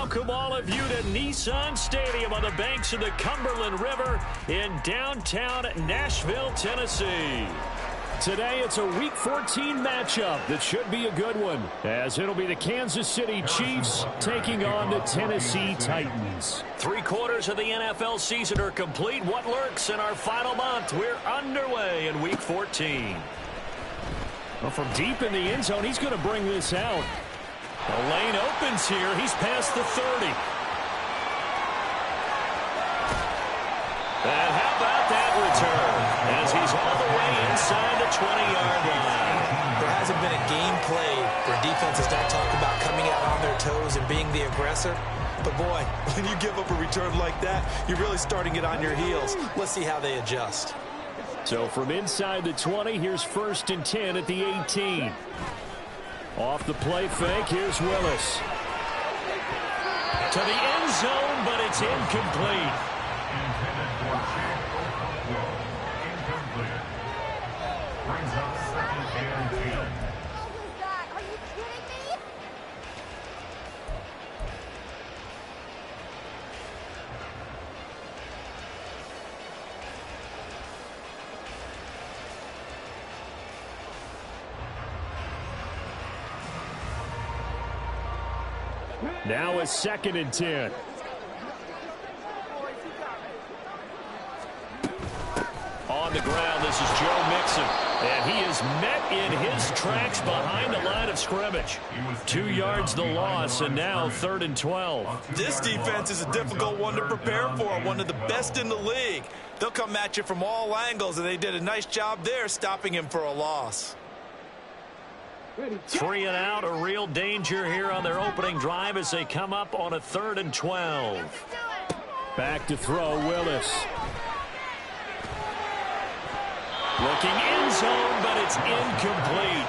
welcome all of you to Nissan Stadium on the banks of the Cumberland River in downtown Nashville, Tennessee. Today, it's a Week 14 matchup that should be a good one, as it'll be the Kansas City Chiefs taking on the Tennessee Titans. 3/4 of the NFL season are complete. What lurks in our final month? We're underway in Week 14. Well, from deep in the end zone, he's going to bring this out. The lane opens here. He's past the 30. And how about that return? As he's all the way inside the 20-yard line. There hasn't been a game played where defenses don't talk about coming out on their toes and being the aggressor. But, boy, when you give up a return like that, you're really starting it on your heels. Let's see how they adjust. So from inside the 20, here's 1st and 10 at the 18. Off the play fake, here's Willis. To the end zone, but it's incomplete. Brings up 2nd and 10. Are you kidding me? Now it's 2nd and 10. On the ground, this is Joe Mixon. And he is met in his tracks behind the line of scrimmage. 2 yards the loss, and now 3rd and 12. This defense is a difficult one to prepare for, one of the best in the league. They'll come at you from all angles, and they did a nice job there stopping him for a loss. 3 and out, a real danger here on their opening drive as they come up on a 3rd and 12. Back to throw, Willis. Looking end zone, but it's incomplete.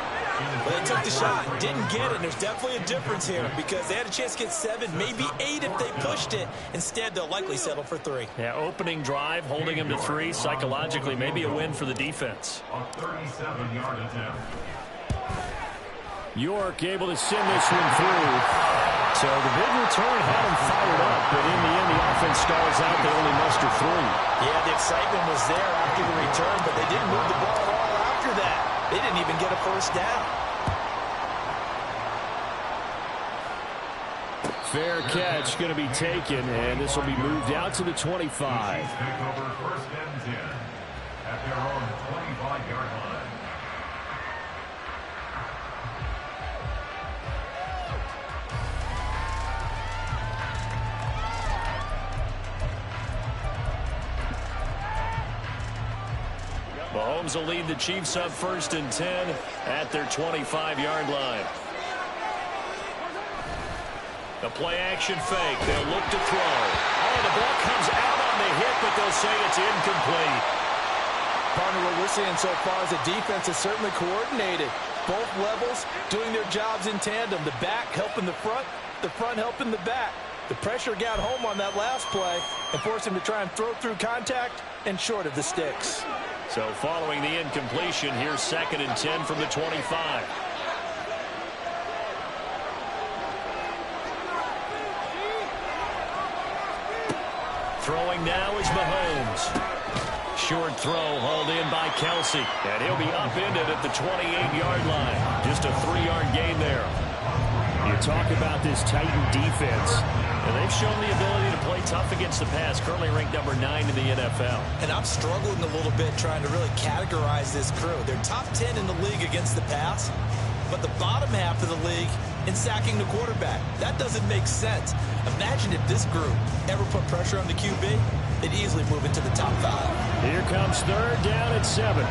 Well, they took the shot, didn't get it. There's definitely a difference here because they had a chance to get 7, maybe 8 if they pushed it. Instead, they'll likely settle for 3. Yeah, opening drive, holding him to 3. Psychologically, maybe a win for the defense. A 37-yard attempt. York able to send this one through. So the big return had him fired up, but in the end, the offense stalls out. They only muster 3. Yeah, the excitement was there after the return, but they didn't move the ball at all after that. They didn't even get a first down. Fair catch going to be taken, and this will be moved out to the 25. Chiefs take over 1st and 10 at their own 25-yard line. Mahomes will lead the Chiefs up 1st and 10 at their 25-yard line. The play-action fake. They'll look to throw. Oh, the ball comes out on the hit, but they'll say it's incomplete. Partner, what we're seeing so far is the defense is certainly coordinated. Both levels doing their jobs in tandem. The back helping the front helping the back. The pressure got home on that last play and forced him to try and throw through contact and short of the sticks. So following the incompletion, here's 2nd and 10 from the 25. Throwing now is Mahomes. Short throw hauled in by Kelsey. And he'll be upended at the 28-yard line. Just a 3-yard gain there. You talk about this Titan defense, and they've shown the ability to play tough against the pass, currently ranked number 9 in the NFL. And I'm struggling a little bit trying to really categorize this crew. They're top 10 in the league against the pass, but the bottom half of the league in sacking the quarterback. That doesn't make sense. Imagine if this group ever put pressure on the QB, they'd easily move into the top 5. Here comes 3rd down at 7.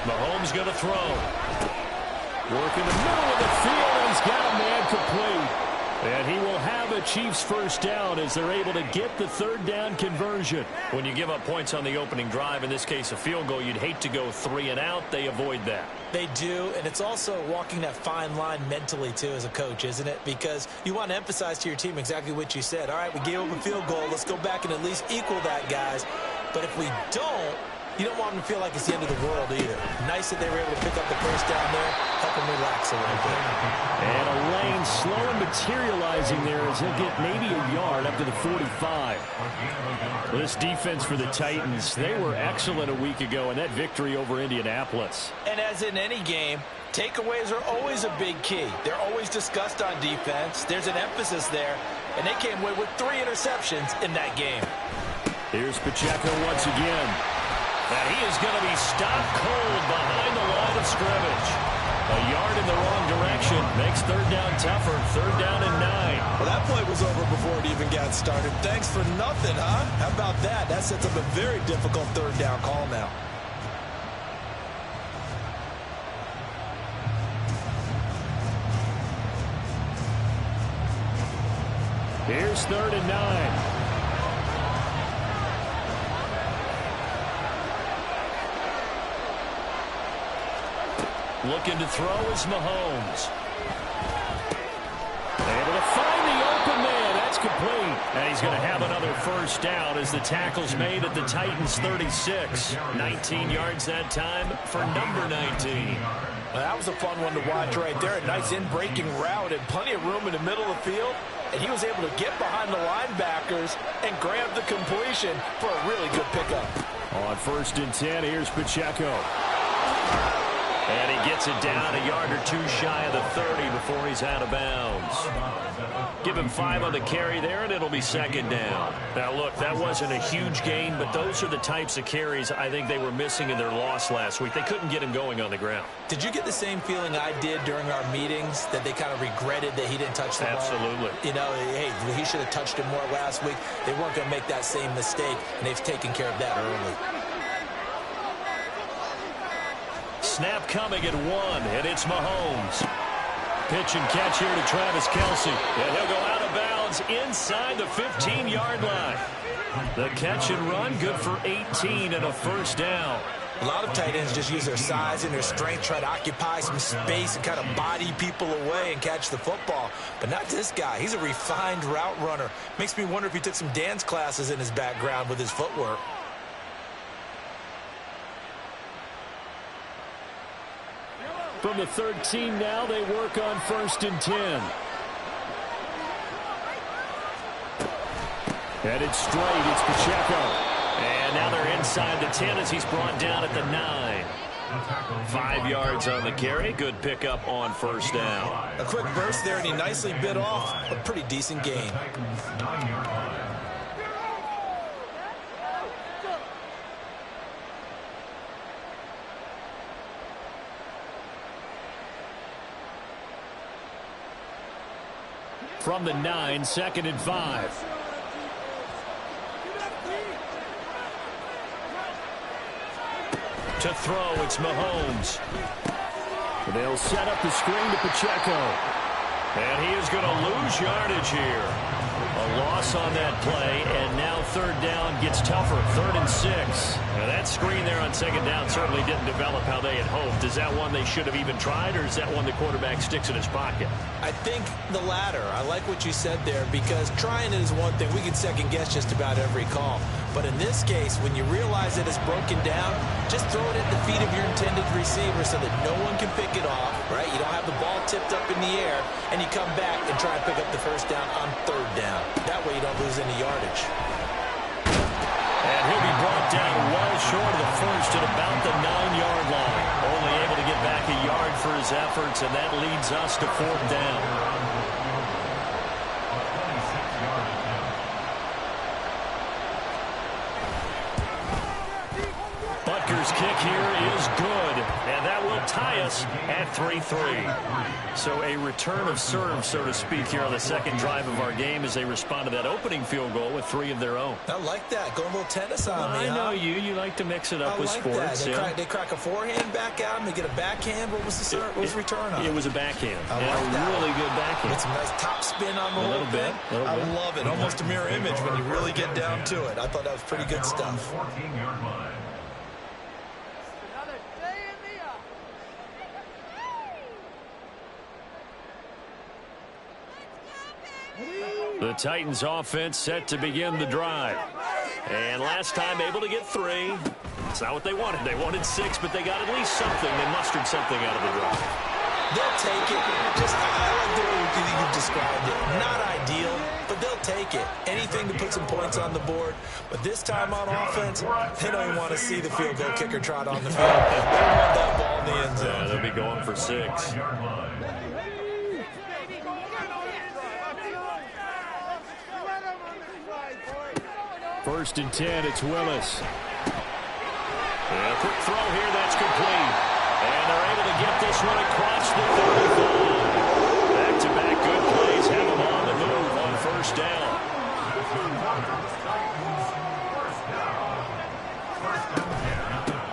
Mahomes going to throw. Work in the middle of the field, and he's got a man complete. And he will have a Chiefs first down as they're able to get the 3rd down conversion. When you give up points on the opening drive, in this case a field goal, you'd hate to go 3 and out. They avoid that. They do, and it's also walking that fine line mentally, too, as a coach, isn't it? Because you want to emphasize to your team exactly what you said. All right, we gave up a field goal. Let's go back and at least equal that, guys. But if we don't, You don't want them to feel like it's the end of the world either. Nice that they were able to pick up the first down there, help them relax a little bit. And a lane slow and materializing there as he'll get maybe a yard up to the 45. This defense for the Titans, they were excellent a week ago in that victory over Indianapolis. And as in any game, takeaways are always a big key. They're always discussed on defense. There's an emphasis there, and they came away with 3 interceptions in that game. Here's Pacheco once again. And he is going to be stopped cold behind the line of scrimmage. A yard in the wrong direction makes third down tougher. Third down and 9. Well, that play was over before it even got started. Thanks for nothing, huh? How about that? That sets up a very difficult third down call now. Here's third and 9. Looking to throw is Mahomes. Able to find the open man. That's complete. And he's going to have another first down as the tackle's made at the Titans' 36. 19 yards that time for number 19. Well, that was a fun one to watch right there. A nice in-breaking route and plenty of room in the middle of the field. And he was able to get behind the linebackers and grab the completion for a really good pickup. On first and 10, here's Pacheco. And he gets it down a yard or 2 shy of the 30 before he's out of bounds. Give him 5 on the carry there, and it'll be second down. Now, look, that wasn't a huge gain, but those are the types of carries I think they were missing in their loss last week. They couldn't get him going on the ground. Did you get the same feeling I did during our meetings, that they kind of regretted that he didn't touch the ball? Absolutely. You know, hey, he should have touched it more last week. They weren't going to make that same mistake, and they've taken care of that early. Snap coming at 1, and it's Mahomes. Pitch and catch here to Travis Kelce. And he'll go out of bounds inside the 15-yard line. The catch and run, good for 18 and a first down. A lot of tight ends just use their size and their strength, try to occupy some space and kind of body people away and catch the football. But not this guy. He's a refined route runner. Makes me wonder if he took some dance classes in his background with his footwork. From the 13 now, they work on first and 10. Headed straight, it's Pacheco. And now they're inside the 10 as he's brought down at the 9. 5 yards on the carry. Good pickup on first down. A quick burst there, and he nicely bit off a pretty decent gain. From the 9, second and 5. To throw, it's Mahomes. They'll set up the screen to Pacheco. And he is going to lose yardage here. A loss on that play, and now third down gets tougher. 3rd and 6. Now that screen there on second down certainly didn't develop how they had hoped. Is that one they should have even tried, or is that one the quarterback sticks in his pocket? I think the latter. I like what you said there, because trying it is one thing. We can second guess just about every call. But in this case, when you realize that it's broken down, just throw it at the feet of your intended receiver so that no one can pick it off, right? You don't have the ball tipped up in the air, and you come back and try and pick up the first down on third down. That way you don't lose any yardage. And he'll be brought down well short of the first at about the 9-yard line. Only able to get back a yard for his efforts, and that leads us to fourth down. Butker's kick here is good, and that will tie us at 3-3. So a return of serve, so to speak, here on the second drive of our game as they respond to that opening field goal with 3 of their own. I like that. Go a little tennis on me, I know you. You like to mix it up with like sports. That. They crack a forehand back out, and they get a backhand. What was the serve? What was the return on? It was a backhand. I like that. Really good backhand. With some nice top spin on the whole thing. I love it. Almost a mirror image when you really get down to it. I thought that was pretty good stuff. 14-yard line. The Titans offense set to begin the drive. And last time able to get 3. It's not what they wanted. They wanted 6, but they got at least something. They mustered something out of the drive. They'll take it. Just, I like the way you've described it. Not ideal, but they'll take it. Anything to put some points on the board. But this time on offense, they don't even want to see the field goal kicker trot on the field. They want that ball in the end zone. Yeah, they'll be going for 6. First and 10, it's Willis. And a quick throw here, that's complete. And they're able to get this one across the 35. Back-to-back good plays have them on the move on first down.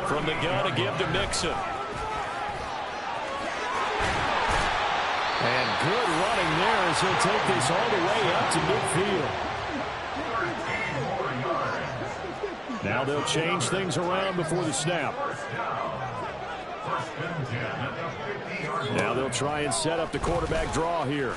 From the gun to give to Mixon. And good running there as he'll take this all the way up to midfield. Now they'll change things around before the snap. Now they'll try and set up the quarterback draw here.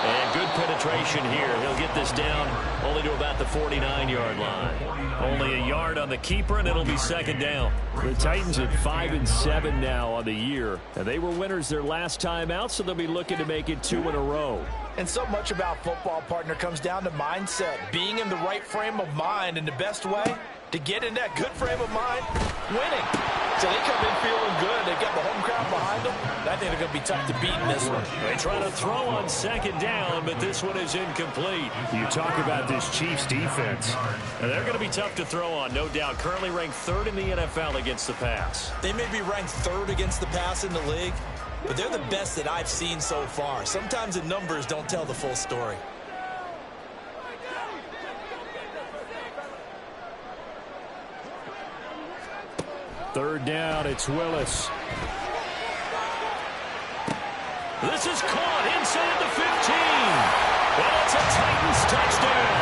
And good penetration here. He'll get this down only to about the 49-yard line. Only a yard on the keeper, and it'll be second down. The Titans at 5-7 now on the year. And they were winners their last time out, so they'll be looking to make it 2 in a row. And so much about football, partner, comes down to mindset. Being in the right frame of mind, and the best way to get in that good frame of mind, winning. So they come in feeling good. They got the home crowd behind them. I think they're going to be tough to beat in this one. They try to throw on second down, but this one is incomplete. You talk about this Chiefs defense. And they're going to be tough to throw on, no doubt. Currently ranked 3rd in the NFL against the pass. They may be ranked 3rd against the pass in the league, but they're the best that I've seen so far. Sometimes the numbers don't tell the full story. Third down, it's Willis. This is caught inside the 15. And it's a Titans touchdown.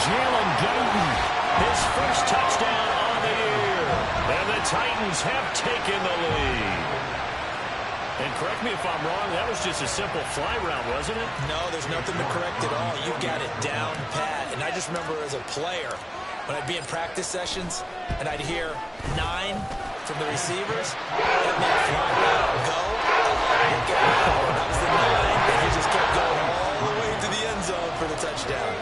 Jalen Guyton, his first touchdown on the year. And the Titans have taken the lead. And correct me if I'm wrong, that was just a simple fly route, wasn't it? No, there's nothing to correct at all. You got it down pat. And I just remember as a player, when I'd be in practice sessions and I'd hear 9 from the receivers, that meant fly route, go. Look at that. That was the 9, and he just kept going all the way to the end zone for the touchdown.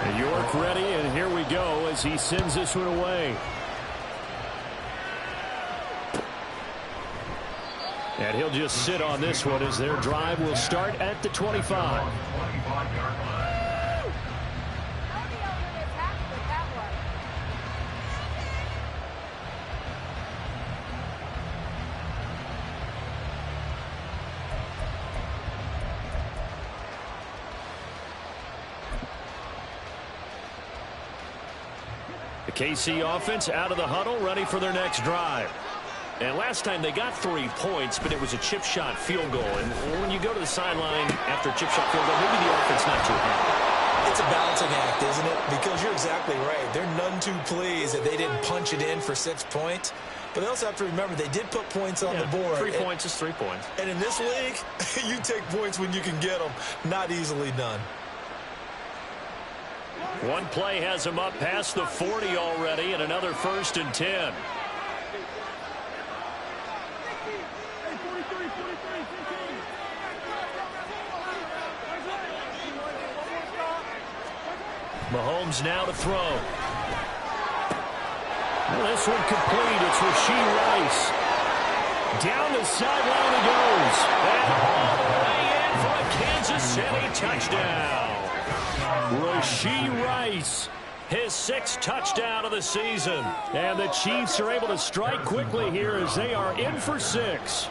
And York ready, and here we go as he sends this one away. And he'll just sit on this one as their drive will start at the 25. The KC offense out of the huddle, ready for their next drive. And last time they got 3 points, but it was a chip shot field goal. And when you go to the sideline after a chip shot field goal, maybe the offense not too happy. It's a balancing act, isn't it? Because you're exactly right. They're none too pleased that they didn't punch it in for 6 points. But they also have to remember they did put points on the board. 3 points is 3 points. And in this league, you take points when you can get them. Not easily done. One play has him up past the 40 already, and another 1st and 10. Mahomes now to throw. Well, this one complete. It's Rashee Rice. Down the sideline he goes. And all the way in for a Kansas City touchdown. Rashee Rice, his 6th touchdown of the season. And the Chiefs are able to strike quickly here as they are in for 6.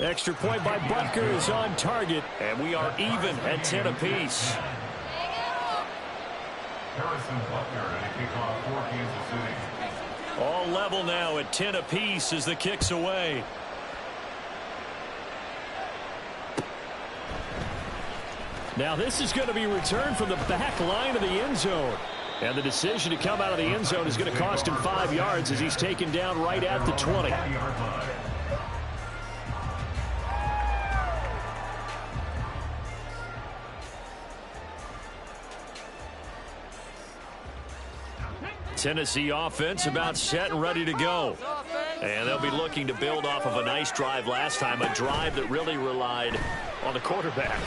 Extra point by Butker is on target, and we are even at 10 apiece. Harrison Butker at a kickoff for Kansas City. All level now at 10 apiece as the kick's away. Now this is going to be returned from the back line of the end zone. And the decision to come out of the end zone is going to cost him 5 yards as he's taken down right at the 20. Tennessee offense about set and ready to go. And they'll be looking to build off of a nice drive last time, a drive that really relied on the quarterback.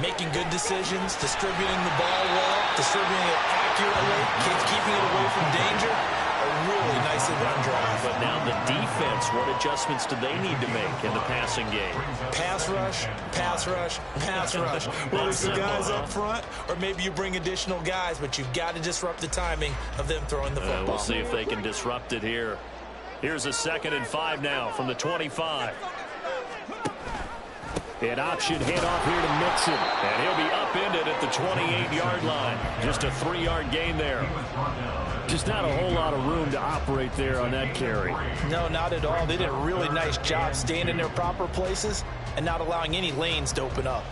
Making good decisions, distributing the ball well, distributing it accurately, keeping it away from danger. A really nicely run drive. But now the defense, what adjustments do they need to make in the passing game? Pass rush, pass rush, pass rush. Whether it's the guys up front or maybe you bring additional guys, but you've got to disrupt the timing of them throwing the football. We'll see if they can disrupt it here. Here's a 2nd and 5 now from the 25. An option handoff here to Mixon. And he'll be upended at the 28-yard line. Just a 3-yard gain there. Just not a whole lot of room to operate there on that carry. No, not at all. They did a really nice job staying in their proper places and not allowing any lanes to open up.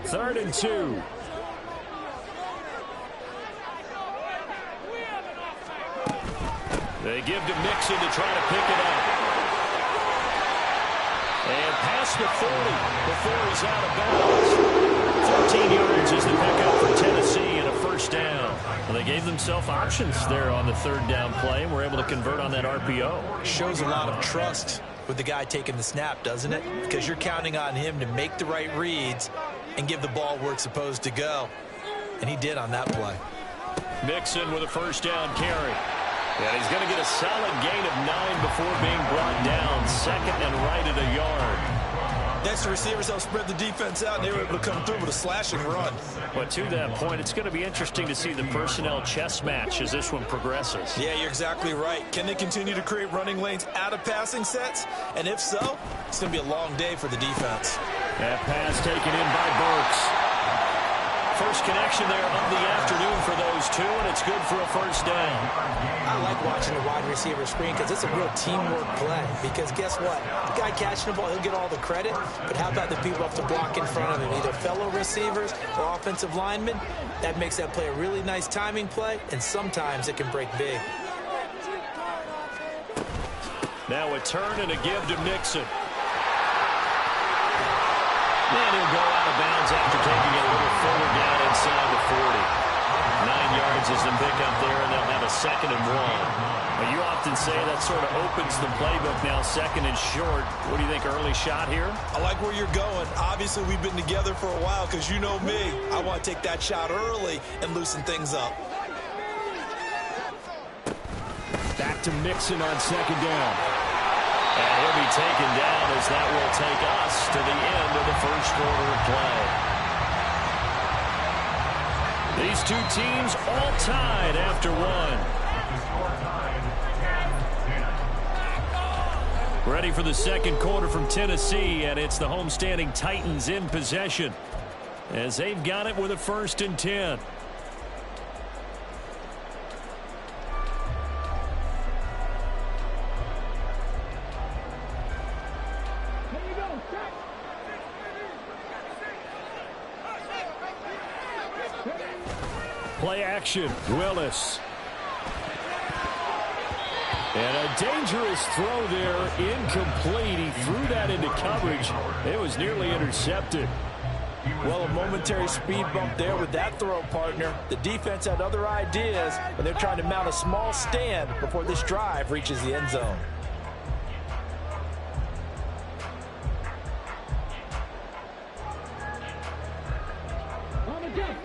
3rd and 2. They give to Mixon to try to pick it up. And past the 40 before he's out of bounds. 14 yards is the pickup for Tennessee and a 1st down. Well, they gave themselves options there on the 3rd down play and were able to convert on that RPO. Shows a lot of trust with the guy taking the snap, doesn't it? Because you're counting on him to make the right reads and give the ball where it's supposed to go. And he did on that play. Mixon with a 1st down carry. And he's going to get a solid gain of 9 before being brought down. 2nd and right at a yard. Next, the receivers help spread the defense out, and they were able to come through with a slashing run. But to that point, it's going to be interesting to see the personnel chess match as this one progresses. Yeah, you're exactly right. Can they continue to create running lanes out of passing sets? And if so, it's going to be a long day for the defense. That pass taken in by Burks. First connection there of the afternoon for those two, and it's good for a 1st down. I like watching the wide receiver screen because it's a real teamwork play. Because guess what? The guy catching the ball, he'll get all the credit. But how about the people up to block in front of him, either fellow receivers or offensive linemen? That makes that play a really nice timing play, and sometimes it can break big. Now a turn and a give to Mixon. And he'll go out of bounds after taking it a little further down inside the 40. 9 yards is the pickup there, and they'll have a 2nd and 1. Now, you often say that sort of opens the playbook now, 2nd and short. What do you think, early shot here? I like where you're going. Obviously, we've been together for a while because you know me. I want to take that shot early and loosen things up. Back to Mixon on 2nd down. And he'll be taken down as that will take us to the end of the 1st quarter of play. These two teams all tied after 1. Ready for the 2nd quarter from Tennessee, and it's the homestanding Titans in possession as they've got it with a 1st and 10. Play action, Willis. And a dangerous throw there, incomplete. He threw that into coverage. It was nearly intercepted. Well, a momentary speed bump there with that throw, partner. The defense had other ideas, and they're trying to mount a small stand before this drive reaches the end zone.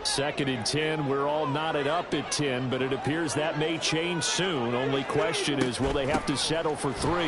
Second and 10. We're all knotted up at 10, but it appears that may change soon. Only question is, will they have to settle for 3?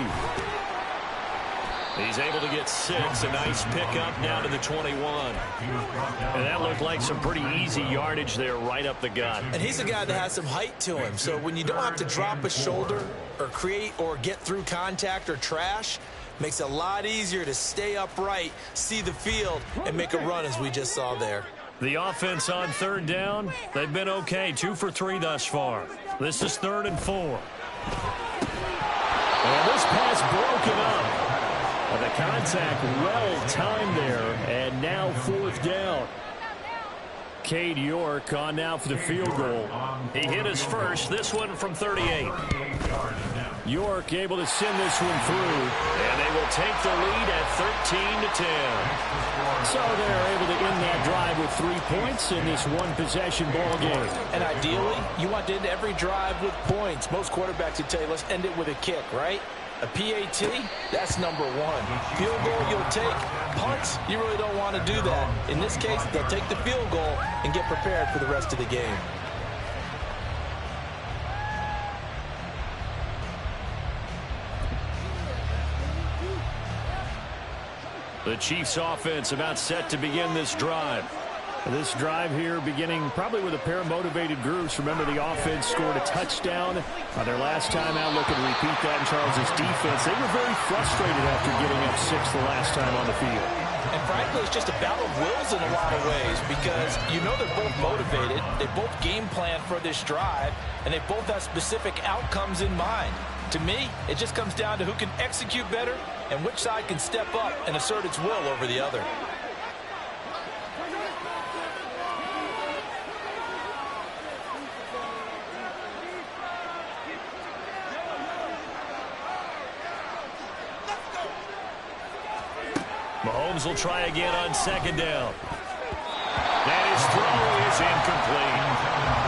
He's able to get 6. A nice pickup down to the 21. And that looked like some pretty easy yardage there right up the gut. And he's a guy that has some height to him. So when you don't have to drop a shoulder or create or get through contact or trash, makes it a lot easier to stay upright, see the field, and make a run as we just saw there. The offense on 3rd down, they've been okay. 2 for 3 thus far. This is 3rd and 4. And this pass broken up. And the contact well timed there. And now 4th down. Cade York on now for the field goal. He hit his first, this one from 38. York able to send this one through, and they will take the lead at 13-10. So they're able to end that drive with 3 points in this one-possession ball game. And ideally, you want to end every drive with points. Most quarterbacks would tell you, let's end it with a kick, right? A PAT, that's number one. Field goal, you'll take. Punts, you really don't want to do that. In this case, they'll take the field goal and get prepared for the rest of the game. The Chiefs offense about set to begin this drive. This drive here beginning probably with a pair of motivated groups. Remember, the offense scored a touchdown on their last time out. Looking to repeat that in Charles' defense. They were very frustrated after giving up 6 the last time on the field. And frankly, it's just a battle of wills in a lot of ways because you know they're both motivated. They both game plan for this drive, and they both have specific outcomes in mind. To me, it just comes down to who can execute better and which side can step up and assert its will over the other. Mahomes will try again on second down. And his throw is incomplete.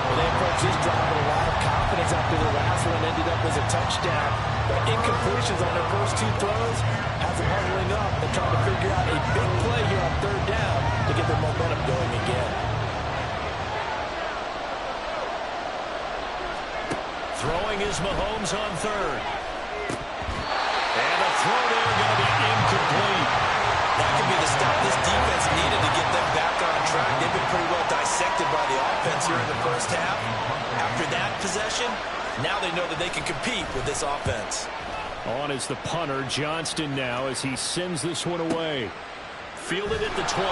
Well, they approached this drive with a lot of confidence after the last one ended up as a touchdown. But incompletions on their first 2 throws has them huddling up and trying to figure out a big play here on third down to get their momentum going again. Throwing is Mahomes on third. And the throw there going to be incomplete. That could be the stop this defense needed to get them back on track. They've been pretty well dissected by the offense here in the first half. After that possession, now they know that they can compete with this offense. On is the punter, Johnston now, as he sends this one away. Fielded at the 20.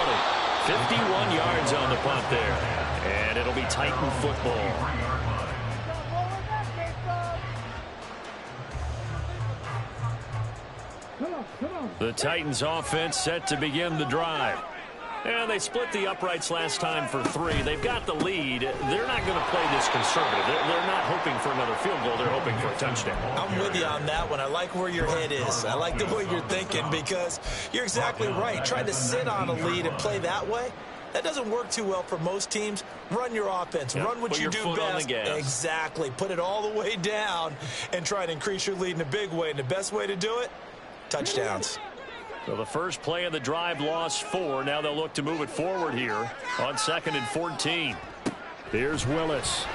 51 yards on the punt there. And it'll be Titan football. The Titans offense set to begin the drive. And they split the uprights last time for 3. They've got the lead. They're not going to play this conservative. They're not hoping for another field goal. They're hoping for a touchdown. I'm with you on that one. I like where your head is. I like the way you're thinking because you're exactly right. Trying to sit on a lead and play that way, that doesn't work too well for most teams. Run your offense. Yep. Run what you do best. Exactly. Put it all the way down and try to increase your lead in a big way. And the best way to do it, touchdowns. So the first play of the drive lost 4. Now they'll look to move it forward here on 2nd and 14. Here's Willis.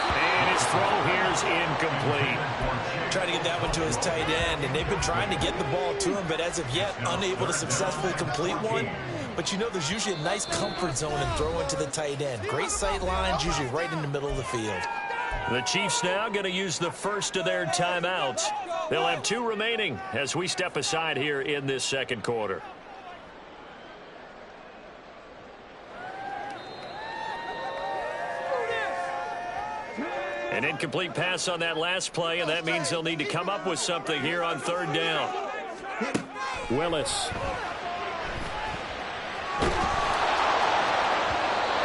And his throw here's incomplete. Trying to get that one to his tight end, and they've been trying to get the ball to him, but as of yet, unable to successfully complete one. But you know there's usually a nice comfort zone in throwing to the tight end. Great sight lines, usually right in the middle of the field. The Chiefs now going to use the first of their timeouts. They'll have 2 remaining as we step aside here in this second quarter. An incomplete pass on that last play, and that means they'll need to come up with something here on third down. Willis.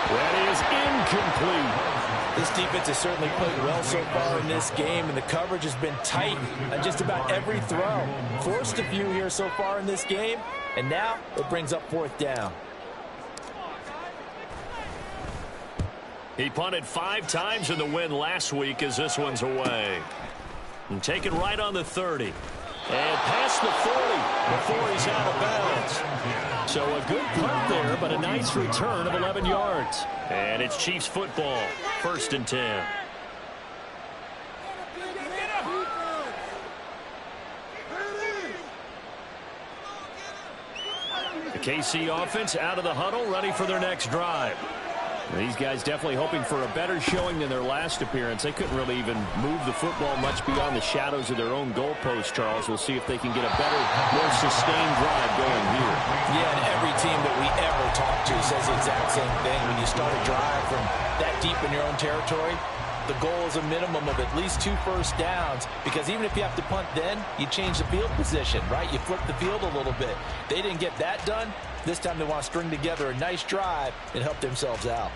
That is incomplete. This defense has certainly played well so far in this game, and the coverage has been tight on just about every throw. Forced a few here so far in this game, and now it brings up 4th down. He punted 5 times in the win last week as this one's away. And taken right on the 30. And past the 40 before he's out of bounds. So a good punt there, but a nice return of 11 yards. And it's Chiefs football, 1st and 10. The KC offense out of the huddle, ready for their next drive. These guys definitely hoping for a better showing than their last appearance. They couldn't really even move the football much beyond the shadows of their own goalpost, Charles. We'll see if they can get a better, more sustained drive going here. Yeah, and every team that we ever talk to says the exact same thing. When you start a drive from that deep in your own territory, the goal is a minimum of at least 2 first downs, because even if you have to punt then, you change the field position, right? You flip the field a little bit. They didn't get that done. This time they want to string together a nice drive and help themselves out.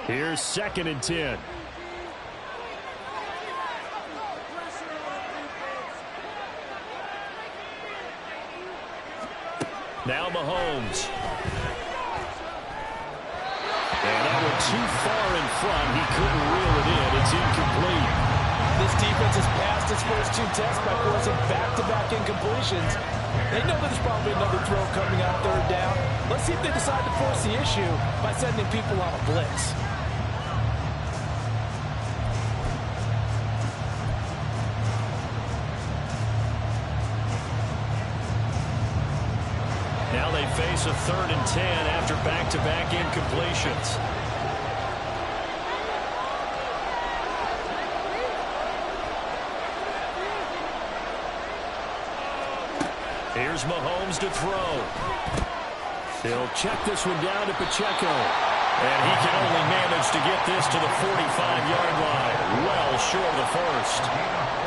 Here's 2nd and 10. Now Mahomes. And that one too far in front. He couldn't reel it in. It's incomplete. This defense has passed its first 2 tests by forcing back-to-back incompletions. They know there's probably another throw coming on 3rd down. Let's see if they decide to force the issue by sending people on a blitz. Now they face a 3rd and 10 after back-to-back incompletions. Here's Mahomes to throw. He'll check this one down to Pacheco. And he can only manage to get this to the 45-yard line. Well short of the first.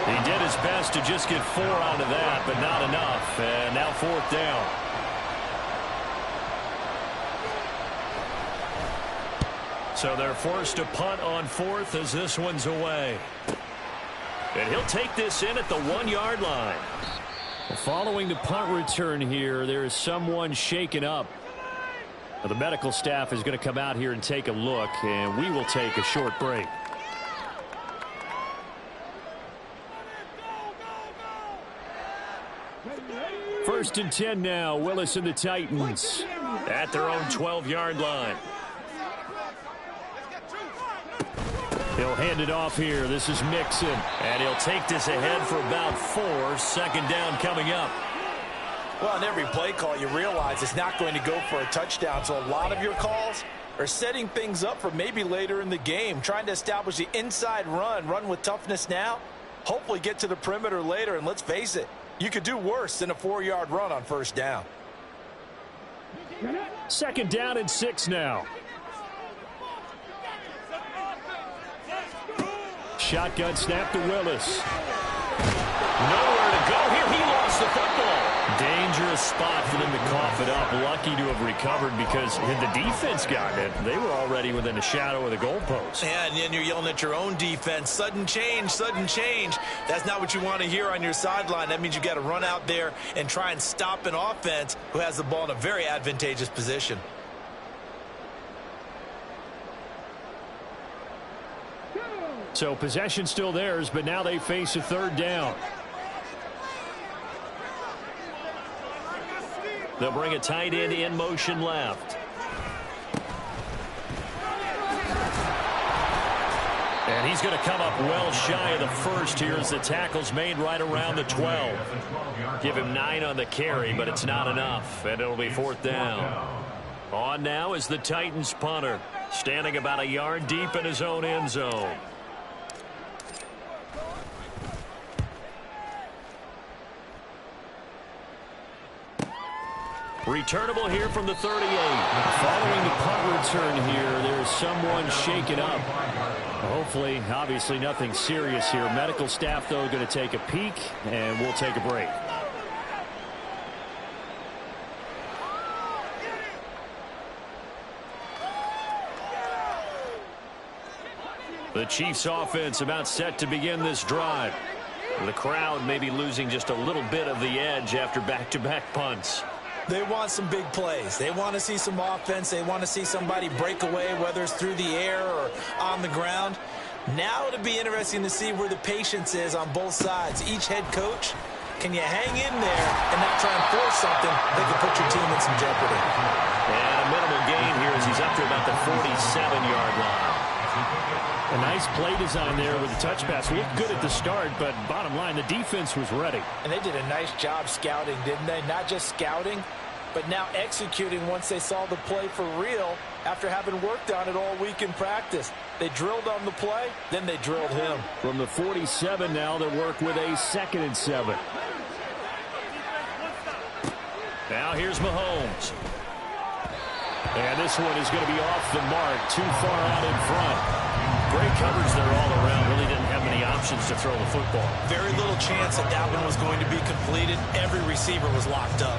He did his best to just get 4 out of that, but not enough. And now 4th down. So they're forced to punt on 4th as this one's away. And he'll take this in at the 1-yard line. Following the punt return here, there is someone shaken up. Now, the medical staff is going to come out here and take a look, and we will take a short break. First and 10 now. Willis and the Titans at their own 12-yard line. He'll hand it off here. This is Mixon. And he'll take this ahead for about 4. 2nd down coming up. Well, on every play call, you realize it's not going to go for a touchdown. So a lot of your calls are setting things up for maybe later in the game, trying to establish the inside run with toughness now, hopefully get to the perimeter later. And let's face it, you could do worse than a 4-yard run on 1st down. 2nd down and 6 now. Shotgun snap to Willis. Nowhere to go here. He lost the football. Dangerous spot for them to cough it up. Lucky to have recovered because had the defense gotten it, they were already within a shadow of the goalpost. Yeah, and then you're yelling at your own defense. Sudden change, sudden change. That's not what you want to hear on your sideline. That means you got to run out there and try and stop an offense who has the ball in a very advantageous position. So possession still theirs, but now they face a 3rd down. They'll bring a tight end in motion left. And he's going to come up well shy of the first here as the tackle's made right around the 12. Give him 9 on the carry, but it's not enough, and it'll be 4th down. On now is the Titans punter, standing about a yard deep in his own end zone. Returnable here from the 38. Following the punt return here, there's someone shaken up. Hopefully, obviously nothing serious here. Medical staff, though, going to take a peek, and we'll take a break. The Chiefs offense about set to begin this drive. The crowd may be losing just a little bit of the edge after back-to-back punts. They want some big plays. They want to see some offense. They want to see somebody break away, whether it's through the air or on the ground. Now it'll be interesting to see where the patience is on both sides. Each head coach, can you hang in there and not try and force something that could put your team in some jeopardy? And a minimal gain here as he's up to about the 47-yard line. A nice play design there with the touch pass. Looked good at the start, but bottom line, the defense was ready. And they did a nice job scouting, didn't they? Not just scouting, but now executing once they saw the play for real after having worked on it all week in practice. They drilled on the play, then they drilled him. From the 47 now, they'll work with a 2nd and 7. Now here's Mahomes. And this one is going to be off the mark, too far out in front. Great coverage there all around. Really didn't have many options to throw the football. Very little chance that that one was going to be completed. Every receiver was locked up.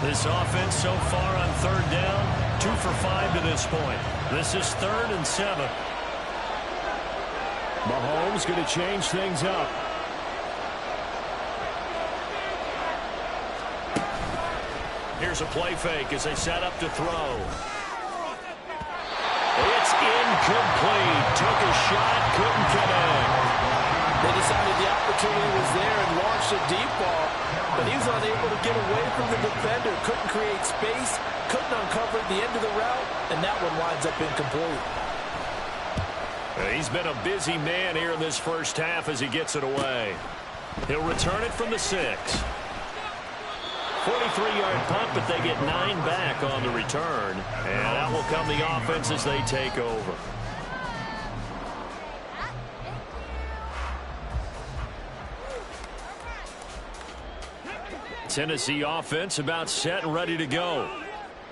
This offense so far on third down, 2 for 5 to this point. This is 3rd and 7. Mahomes going to change things up. Here's a play fake as they set up to throw. It's incomplete. Took a shot, couldn't connect. They decided the opportunity was there and launched a deep ball, but he was unable to get away from the defender. Couldn't create space, couldn't uncover the end of the route, and that one winds up incomplete. He's been a busy man here in this first half as he gets it away. He'll return it from the 6. 43-yard punt, but they get 9 back on the return. And out will come the offense as they take over. Tennessee offense about set and ready to go.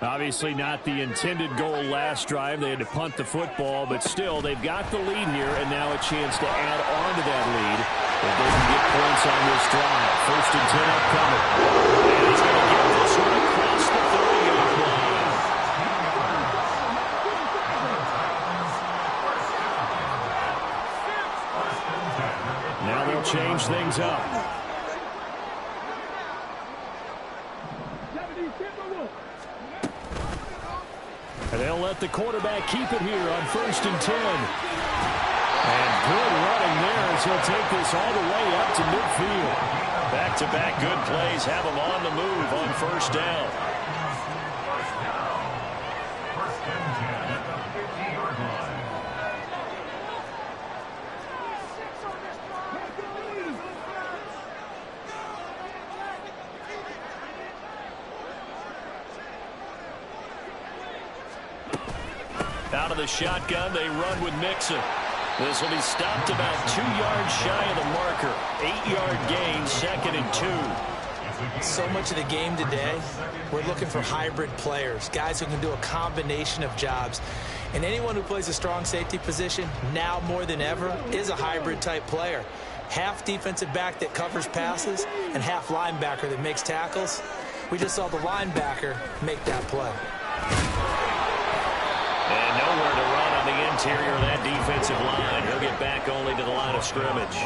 Obviously not the intended goal last drive. They had to punt the football, but still they've got the lead here and now a chance to add on to that lead if they can get points on this drive. 1st and 10 upcoming. And he's going to get this one across the 30-yard line. Now they'll change things up. And they'll let the quarterback keep it here on 1st and 10. And good running there as he'll take this all the way up to midfield. Back-to-back good plays have him on the move on 1st down. First and 10 at the 50-yard line. Out of the shotgun, they run with Mixon. This will be stopped about 2 yards shy of the marker. 8-yard gain, 2nd and 2. So much of the game today, we're looking for hybrid players, guys who can do a combination of jobs. And anyone who plays a strong safety position, now more than ever, is a hybrid-type player. Half defensive back that covers passes and half linebacker that makes tackles. We just saw the linebacker make that play. And nowhere to run on the interior of that defensive line. He'll get back only to the line of scrimmage.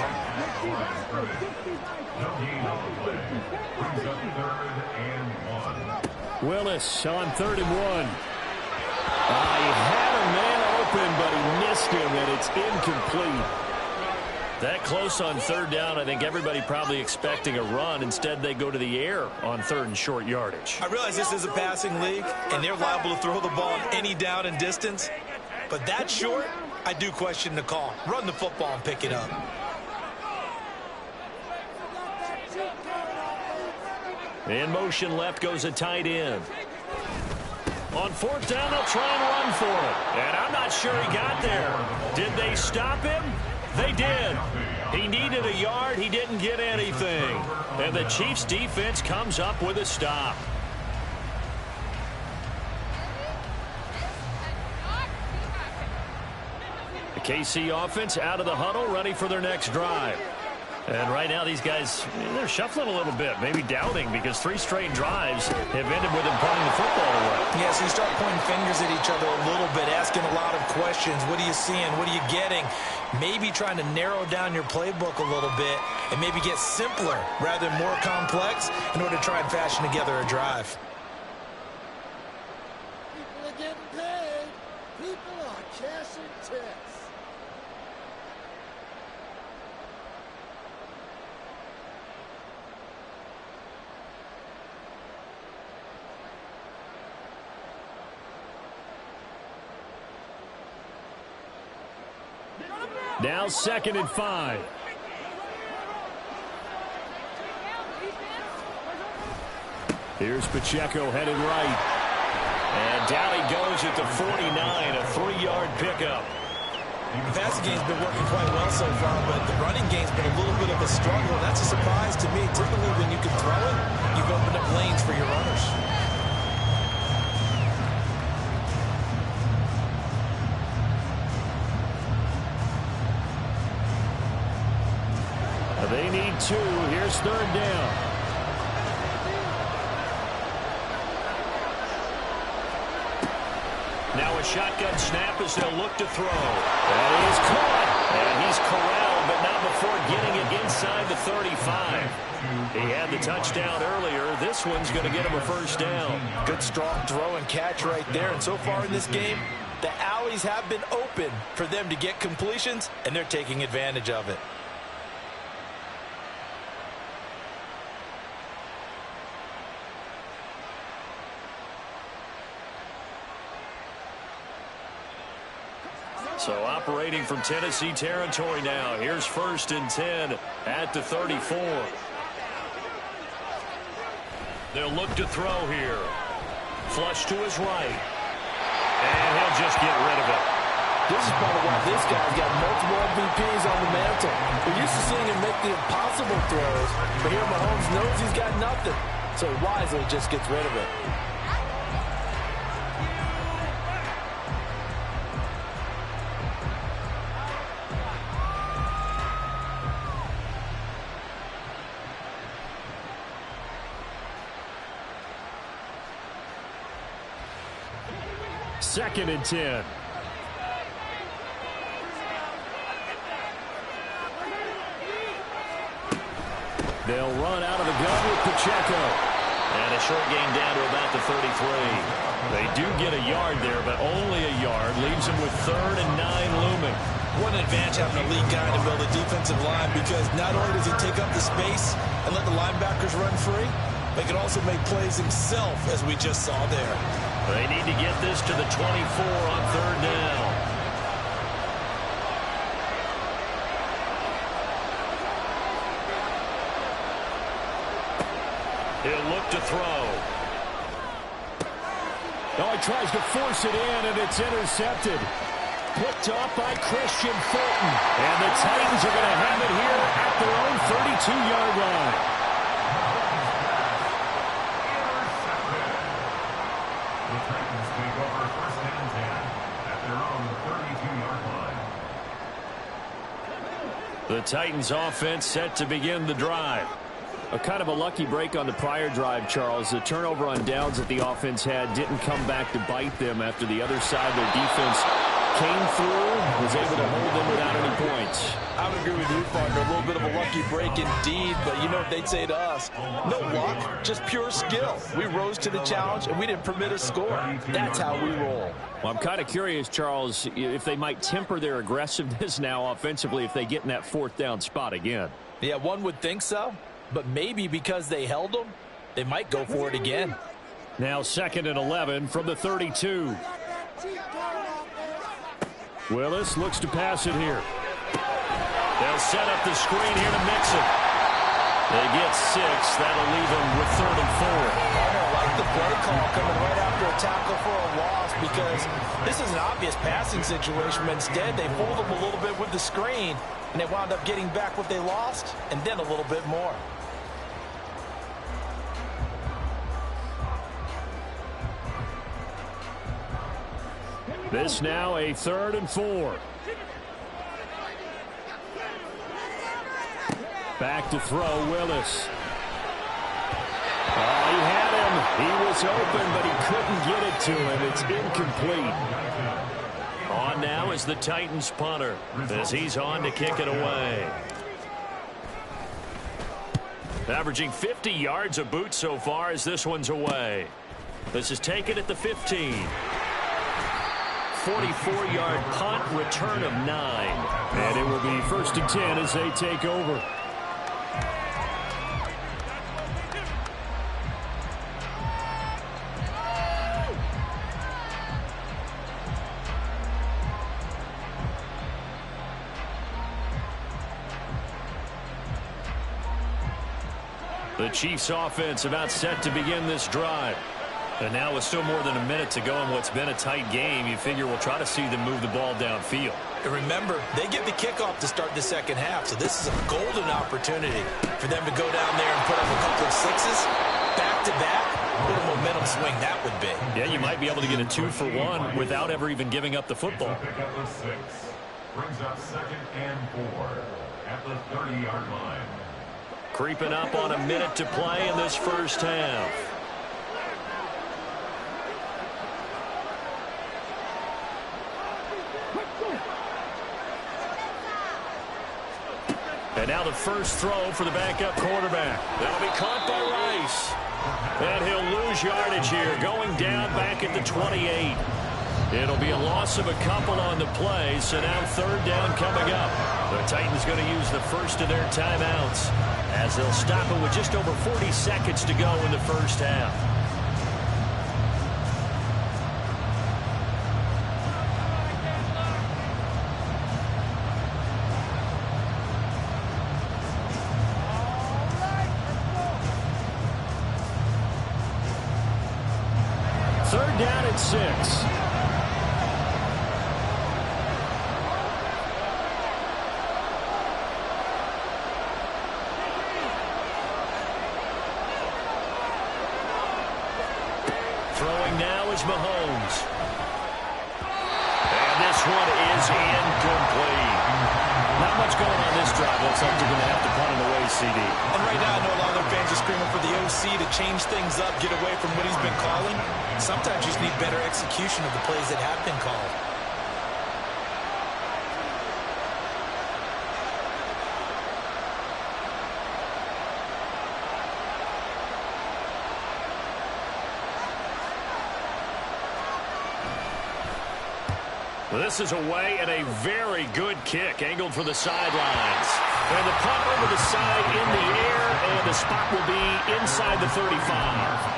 No gain on the play. Brings up 3rd and 1. Willis on 3rd and 1. He had a man open, but he missed him, and it's incomplete. That close on 3rd down, I think everybody probably expecting a run. Instead, they go to the air on 3rd and short yardage. I realize this is a passing league, and they're liable to throw the ball on any down and distance. But that short, I do question the call. Run the football and pick it up. In motion left goes a tight end. On 4th down, they'll try and run for it. And I'm not sure he got there. Did they stop him? They did. He needed a yard. He didn't get anything. And the Chiefs' defense comes up with a stop. The KC offense out of the huddle, ready for their next drive. And right now, these guys, they're shuffling a little bit, maybe doubting, because 3 straight drives have ended with them punting the football away. Yeah, so you start pointing fingers at each other a little bit, asking a lot of questions. What are you seeing? What are you getting? Maybe trying to narrow down your playbook a little bit and maybe get simpler rather than more complex in order to try and fashion together a drive. People are getting paid. People are cashing checks. Now 2nd and 5. Here's Pacheco headed right. And down he goes at the 49, a 3-yard pickup. The passing game's been working quite well so far, but the running game's been a little bit of a struggle. That's a surprise to me. Typically, when you can throw it, you've opened up lanes for your runners. They need 2. Here's 3rd down. Now a shotgun snap as they'll look to throw. And he's caught. And he's corralled, but not before getting it inside the 35. He had the touchdown earlier. This one's going to get him a first down. Good, strong throw and catch right there. And so far in this game, the alleys have been open for them to get completions, and they're taking advantage of it. So operating from Tennessee territory now. Here's 1st and 10 at the 34. They'll look to throw here. Flush to his right. And he'll just get rid of it. This is part of why this guy's got multiple MVPs on the mantle. We're used to seeing him make the impossible throws, but here Mahomes knows he's got nothing, so he wisely just gets rid of it. Second and 10. They'll run out of the gun with Pacheco. And a short gain down to about the 33. They do get a yard there, but only a yard. Leaves them with 3rd and 9 looming. What an advantage having a lead guy to build a defensive line, because not only does he take up the space and let the linebackers run free, but he can also make plays himself, as we just saw there. They need to get this to the 24 on 3rd down. He'll look to throw. Oh, he tries to force it in, and it's intercepted. Picked off by Christian Fulton. And the Titans are going to have it here at their own 32-yard line. The Titans take over 1st and 10 at their own 32-yard line. The Titans offense set to begin the drive. A kind of a lucky break on the prior drive, Charles. The turnover on downs that the offense had didn't come back to bite them after the other side. Their defense came through, was able to hold them without any points. I would agree with you, partner. A little bit of a lucky break indeed, but you know what they'd say to us? No luck, just pure skill. We rose to the challenge, and we didn't permit a score. That's how we roll. Well, I'm kind of curious, Charles, if they might temper their aggressiveness now offensively if they get in that 4th down spot again. Yeah, one would think so, but maybe because they held them, they might go for it again. Now 2nd and 11 from the 32. Willis looks to pass it here. They'll set up the screen here to mix it. They get 6. That'll leave them with 3rd and 4. I like the play call coming right after a tackle for a loss, because this is an obvious passing situation, but instead they fooled them a little bit with the screen, and they wound up getting back what they lost and then a little bit more. This now a 3rd and 4. Back to throw, Willis. Oh, he had him. He was open, but he couldn't get it to him. It's incomplete. On now is the Titans punter, as he's on to kick it away. Averaging 50 yards a boot so far as this one's away. This is taken at the 15. 44-yard punt, return of 9. And it will be 1st and 10 as they take over. The Chiefs offense about set to begin this drive. And now with still more than a minute to go in what's been a tight game, you figure we'll try to see them move the ball downfield. And remember, they get the kickoff to start the 2nd half, so this is a golden opportunity for them to go down there and put up a couple of 6s back-to-back. What a momentum swing that would be. Yeah, you might be able to get a 2-for-1 without ever even giving up the football. Pick up a 6. Brings up 2nd and 4 at the 30-yard line. Creeping up on a minute to play in this 1st half. And now the first throw for the backup quarterback. That'll be caught by Rice. And he'll lose yardage here, going down back at the 28. It'll be a loss of a couple on the play, so now third down coming up. The Titans going to use the first of their timeouts as they'll stop it with just over 40 seconds to go in the first half. Third down at 6. Throwing now is Mahomes. And this one is incomplete. Not much going on this drive. Looks like they're going to have to punt it away, CD. And right now, I know a lot of their fans are screaming for the OC to change things up, get away from what he's been calling. Sometimes you just need better execution of the plays that have been called. This is away and a very good kick angled for the sidelines. And the punt over the side in the air, and the spot will be inside the 35.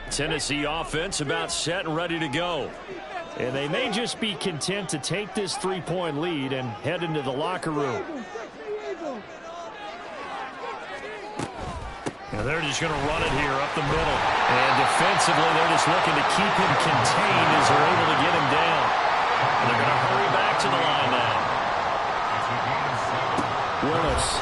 Tennessee offense about set and ready to go. And they may just be content to take this 3-point lead and head into the locker room. And they're just going to run it here up the middle. And defensively, they're just looking to keep him contained as they're able to get him down. And they're going to hurry back to the line now. Willis.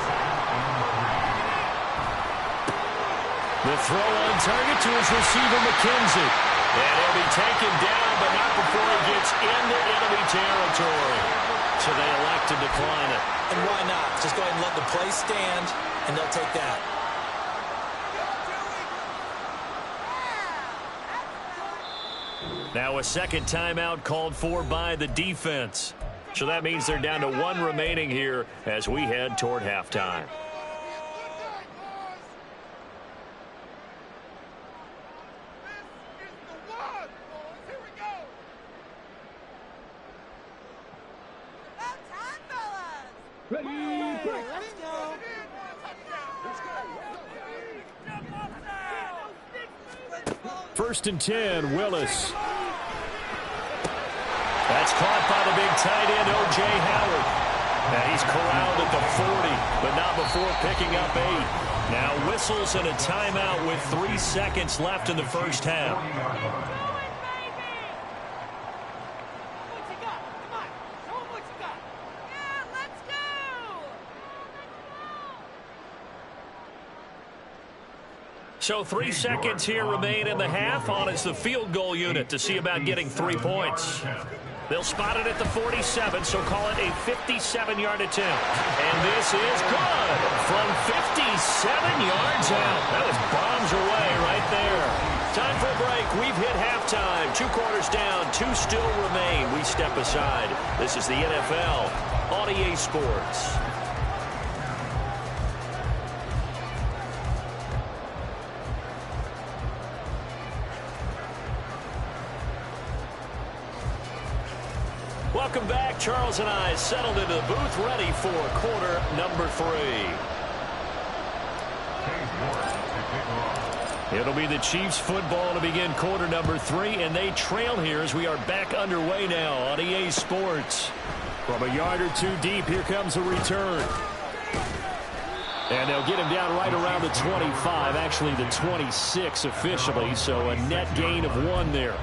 The throw on target to his receiver, McKenzie. And he'll be taken down, but not before he gets into enemy territory. So they elect to decline it. And why not? Just go ahead and let the play stand, and they'll take that. Now a second timeout called for by the defense. So that means they're down to one remaining here as we head toward halftime. First and 10, Willis. That's caught by the big tight end, O.J. Howard. And he's corralled at the 40, but not before picking up 8. Now whistles and a timeout with 3 seconds left in the first half. So 3 seconds here remain in the half. On is the field goal unit to see about getting 3 points. They'll spot it at the 47, so call it a 57-yard attempt. And this is good from 57 yards out. That was bombs away right there. Time for a break. We've hit halftime. 2 quarters down, 2 still remain. We step aside. This is the NFL on EA Sports. Welcome back. Charles and I settled into the booth, ready for quarter number 3. It'll be the Chiefs football to begin quarter number 3, and they trail here as we are back underway now on EA Sports. From a yard or 2 deep, here comes a return. And they'll get him down right around the 25, actually the 26 officially, so a net gain of 1 there.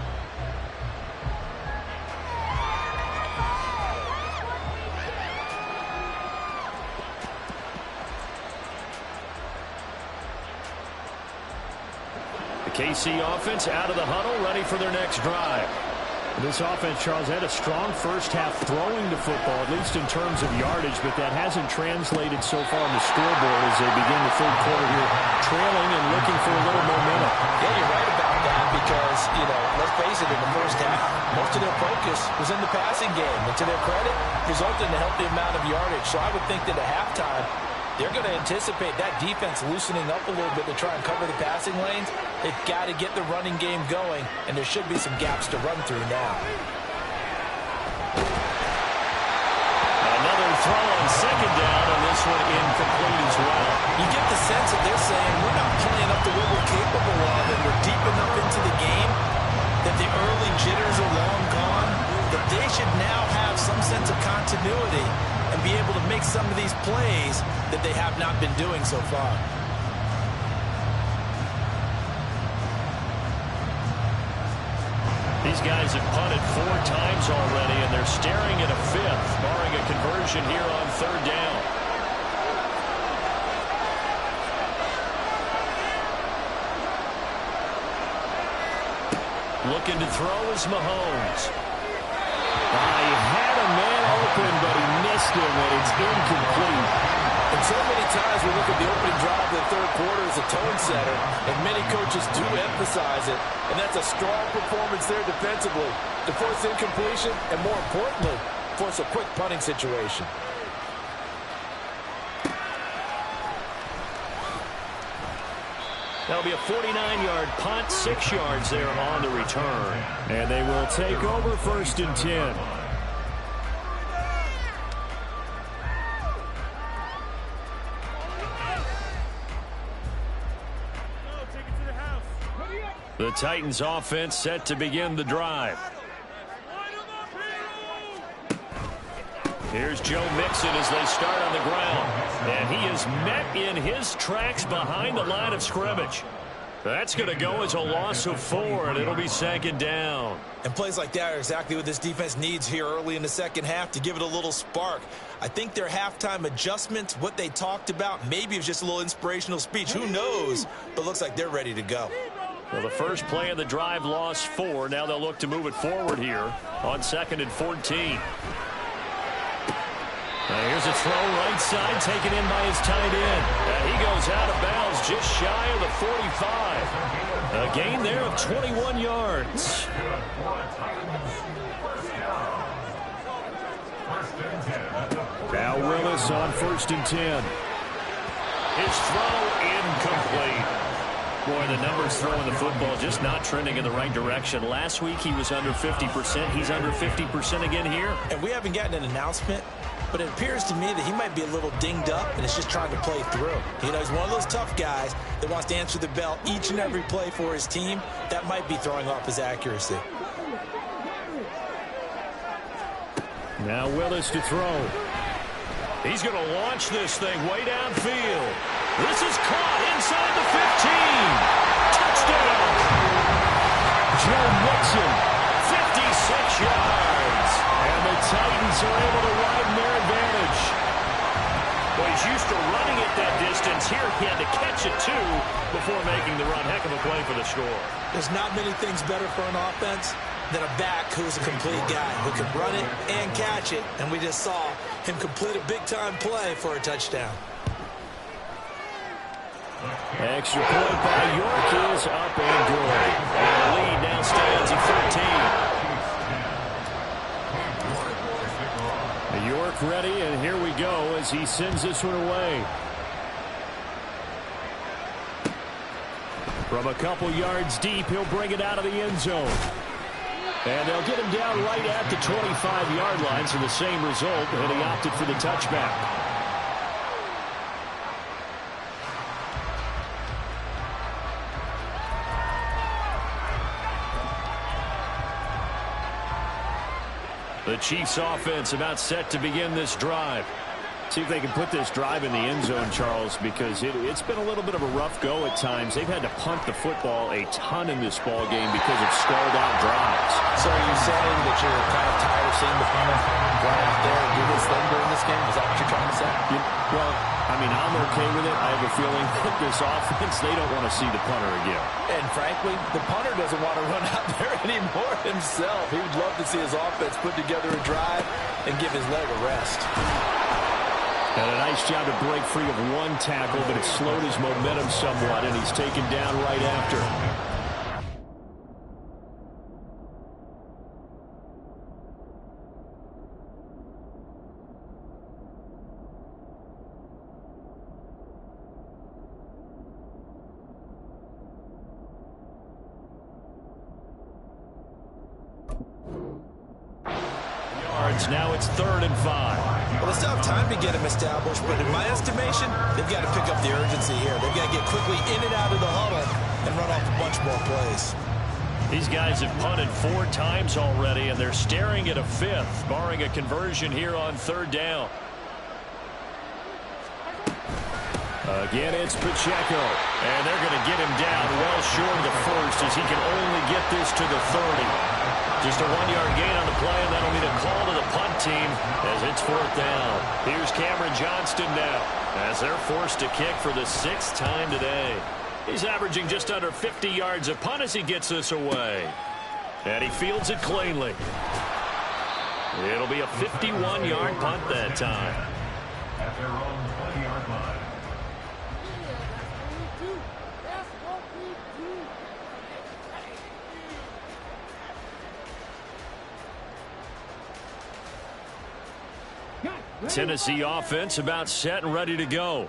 KC offense out of the huddle, ready for their next drive. This offense, Charles, had a strong first half throwing the football, at least in terms of yardage, but that hasn't translated so far on the scoreboard as they begin the third quarter here, trailing and looking for a little momentum. Yeah, you're right about that because, let's face it, in the first half, most of their focus was in the passing game. And to their credit, resulted in a healthy amount of yardage. So I would think that at halftime, they're going to anticipate that defense loosening up a little bit to try and cover the passing lanes. They've got to get the running game going, and there should be some gaps to run through now. Another throw on second down, and this one incomplete as well. You get the sense that they're saying we're not playing up to what we're capable of, and we're deep enough into the game that the early jitters are long gone, that they should now have some sense of continuity and be able to make some of these plays that they have not been doing so far. These guys have punted 4 times already, and they're staring at a 5th, barring a conversion here on third down. Looking to throw is Mahomes. He had a man open, but he missed him, and it's incomplete. And so many times we look at the opening drive of the third quarter as a tone setter, and many coaches do emphasize it, and that's a strong performance there defensively to force incompletion and, more importantly, force a quick punting situation. That'll be a 49-yard punt, 6 yards there on the return. And they will take over 1st and 10. The Titans offense set to begin the drive. Here's Joe Mixon as they start on the ground. And he is met in his tracks behind the line of scrimmage. That's going to go as a loss of 4, and it'll be 2nd down. And plays like that are exactly what this defense needs here early in the second half to give it a little spark. I think their halftime adjustments, what they talked about, maybe it was just a little inspirational speech. Who knows? But looks like they're ready to go. Well, the first play of the drive lost 4. Now they'll look to move it forward here on 2nd and 14. Here's a throw right side taken in by his tight end. And he goes out of bounds just shy of the 45. A gain there of 21 yards. Now Willis on 1st and 10. His throw incomplete. Boy, the numbers throwing the football just not trending in the right direction. Last week he was under 50%. He's under 50% again here. And we haven't gotten an announcement, but it appears to me that he might be a little dinged up and is just trying to play through. He's one of those tough guys that wants to answer the bell each and every play for his team. That might be throwing off his accuracy. Now Willis to throw. He's going to launch this thing way downfield. This is caught inside the 15. Touchdown. Joe Mixon. 56 yards. And the Titans are able to widen their advantage. Well, he's used to running it that distance. Here he had to catch it, too, before making the run. Heck of a play for the score. There's not many things better for an offense than a back who's a complete guy who can run it and catch it. And we just saw him complete a big-time play for a touchdown. Extra point by York is up and good. And the lead now stands at 13. York ready, and here we go as he sends this one away. From a couple yards deep, he'll bring it out of the end zone. And they'll get him down right at the 25-yard line, so the same result, and he opted for the touchback. The Chiefs offense about set to begin this drive. See if they can put this drive in the end zone, Charles, because it's been a little bit of a rough go at times. They've had to punt the football a ton in this ball game because of stalled out drives. So are you saying that you're kind of tired of seeing the punter run out there and do this thing during this game? Is that what you're trying to say? Well, I mean, I'm okay with it. I have a feeling that this offense, they don't want to see the punter again. And frankly, the punter doesn't want to run out there anymore himself. He would love to see his offense put together a drive and give his leg a rest. And a nice job to break free of one tackle, but it slowed his momentum somewhat, and he's taken down right after. Now it's 3rd and 5. Well, they still have time to get him established, but in my estimation, they've got to pick up the urgency here. They've got to get quickly in and out of the huddle and run off a bunch more plays. These guys have punted 4 times already, and they're staring at a 5th, barring a conversion here on 3rd down. Again, it's Pacheco, and they're going to get him down well short of the 1st as he can only get this to the 30. Just a 1-yard gain on the play, and that'll mean a call to the punt team as it's 4th down. Here's Cameron Johnston now as they're forced to kick for the 6th time today. He's averaging just under 50 yards a punt as he gets this away. And he fields it cleanly. It'll be a 51-yard punt that time. At their own 20-yard line. Tennessee offense about set and ready to go.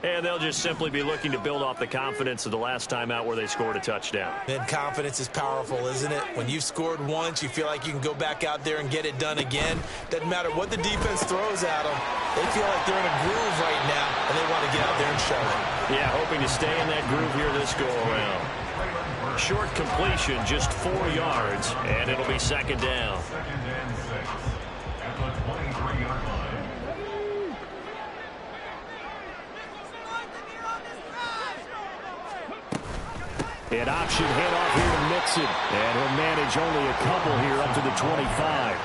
And they'll just simply be looking to build off the confidence of the last time out where they scored a touchdown. And confidence is powerful, isn't it? When you've scored once, you feel like you can go back out there and get it done again. Doesn't matter what the defense throws at them. They feel like they're in a groove right now, and they want to get out there and show it. Yeah, hoping to stay in that groove here this go-around. Short completion, just 4 yards, and it'll be 2nd down. 2nd and 6 at the 23-yard line. An option handoff here to Mixon. And he'll manage only a couple here up to the 25.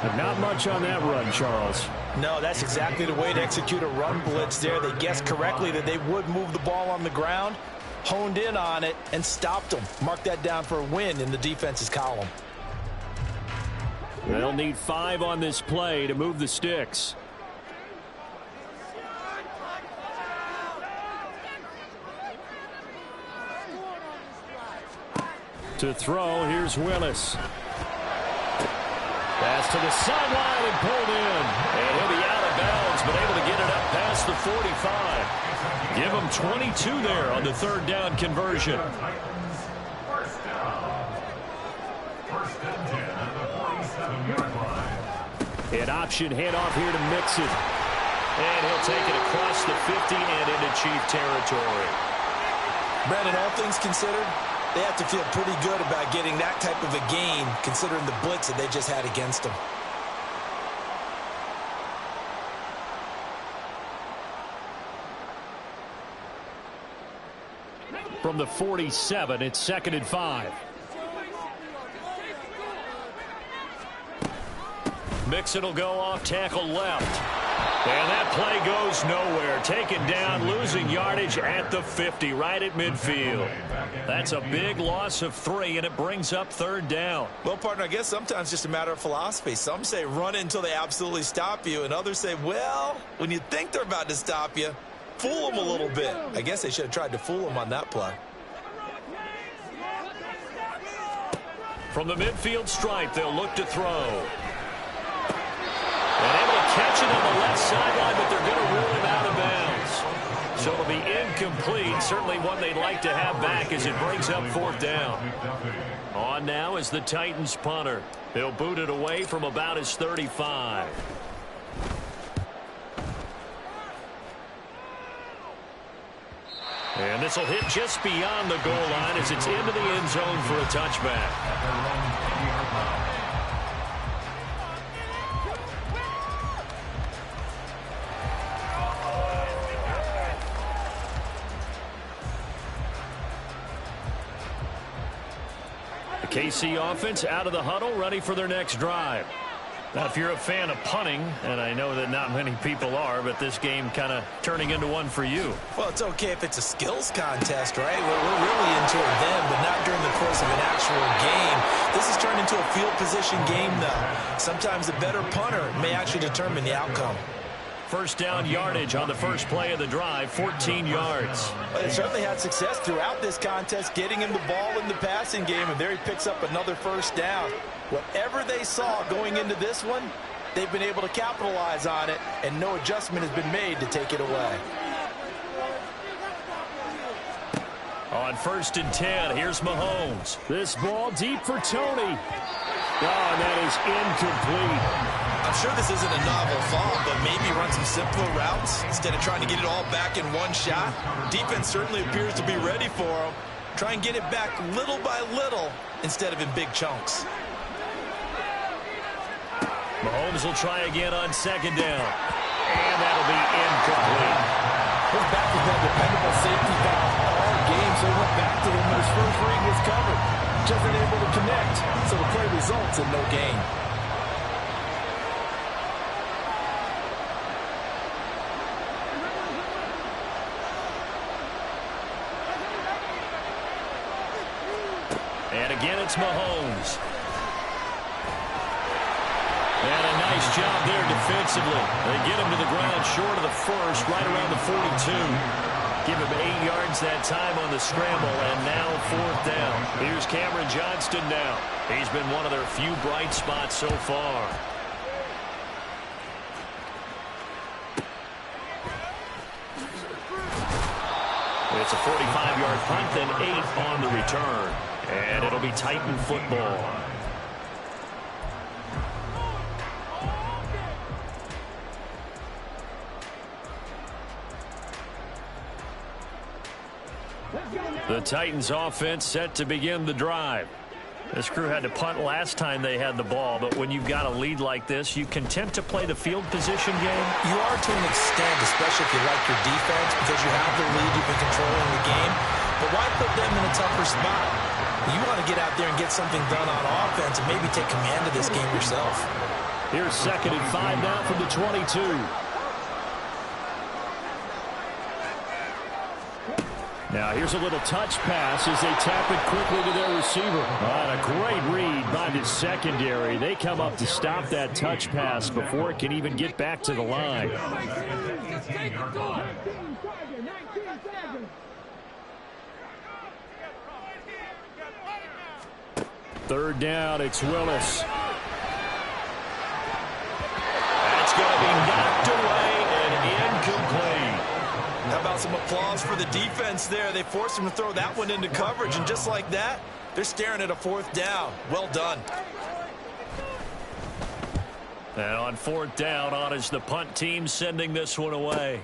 But not much on that run, Charles. No, that's exactly the way to execute a run blitz there. They guessed correctly that they would move the ball on the ground, honed in on it, and stopped them. Mark that down for a win in the defense's column. They'll need 5 on this play to move the sticks. To throw, here's Willis. Pass to the sideline and pulled in. And he'll be out of bounds, but able to get it up past the 45. Give him 22 there on the 3rd down conversion. First down. 1st and 10 at the 47-yard line. An option handoff here to Mixon. And he'll take it across the 50 and into Chief territory. Brandon, all things considered, they have to feel pretty good about getting that type of a gain, considering the blitz that they just had against them. From the 47, it's 2nd and 5. Mixon will go off tackle left. And that play goes nowhere. Taken down, losing yardage at the 50, right at midfield. That's a big loss of 3, and it brings up 3rd down. Well, partner, I guess sometimes it's just a matter of philosophy. Some say run it until they absolutely stop you, and others say, well, when you think they're about to stop you, fool them a little bit. I guess they should have tried to fool them on that play. From the midfield stripe, they'll look to throw. And able to catch it on the left sideline, but they're going to rule him out of bounds. So it'll be incomplete. Certainly one they'd like to have back as it brings up 4th down. On now is the Titans punter. They'll boot it away from about his 35. And this will hit just beyond the goal line as it's into the end zone for a touchback. KC offense out of the huddle, ready for their next drive. Now, if you're a fan of punting, and I know that not many people are, but this game kind of turning into one for you. Well, it's okay if it's a skills contest, right? We're really into it then, but not during the course of an actual game. This has turned into a field position game, though. Sometimes the better punter may actually determine the outcome. First down yardage on the first play of the drive, 14 yards. But they certainly had success throughout this contest, getting him the ball in the passing game, and there he picks up another first down. Whatever they saw going into this one, they've been able to capitalize on it, and no adjustment has been made to take it away. On 1st and 10, here's Mahomes. This ball deep for Tony. Oh, and that is incomplete. I'm sure this isn't a novel thought, but maybe run some simpler routes instead of trying to get it all back in one shot. Defense certainly appears to be ready for him. Try and get it back little by little instead of in big chunks. Mahomes will try again on 2nd down. And that'll be incomplete. His back has been a dependable safety valve all game, so he went back to him when his first read was covered. Just unable to connect, so the play results in no gain. And again, it's Mahomes. And a nice job there defensively. They get him to the ground short of the first, right around the 42. Give him 8 yards that time on the scramble, and now 4th down. Here's Cameron Johnston now. He's been one of their few bright spots so far. It's a 45-yard punt, then 8 on the return. And it'll be Titan football. The Titans offense set to begin the drive. This crew had to punt last time they had the ball, but when you've got a lead like this, you content to play the field position game? You are to an extent, especially if you like your defense, because you have the lead, you've been controlling the game. But why put them in a tougher spot? You want to get out there and get something done on offense and maybe take command of this game yourself. Here's 2nd and 5 now from the 22. Now here's a little touch pass as they tap it quickly to their receiver. And a great read by the secondary. They come up to stop that touch pass before it can even get back to the line. 3rd down, it's Willis. That's going to be knocked away and incomplete. How about some applause for the defense there? They forced him to throw that one into coverage, and just like that, they're staring at a 4th down. Well done. And on 4th down, on is the punt team sending this one away.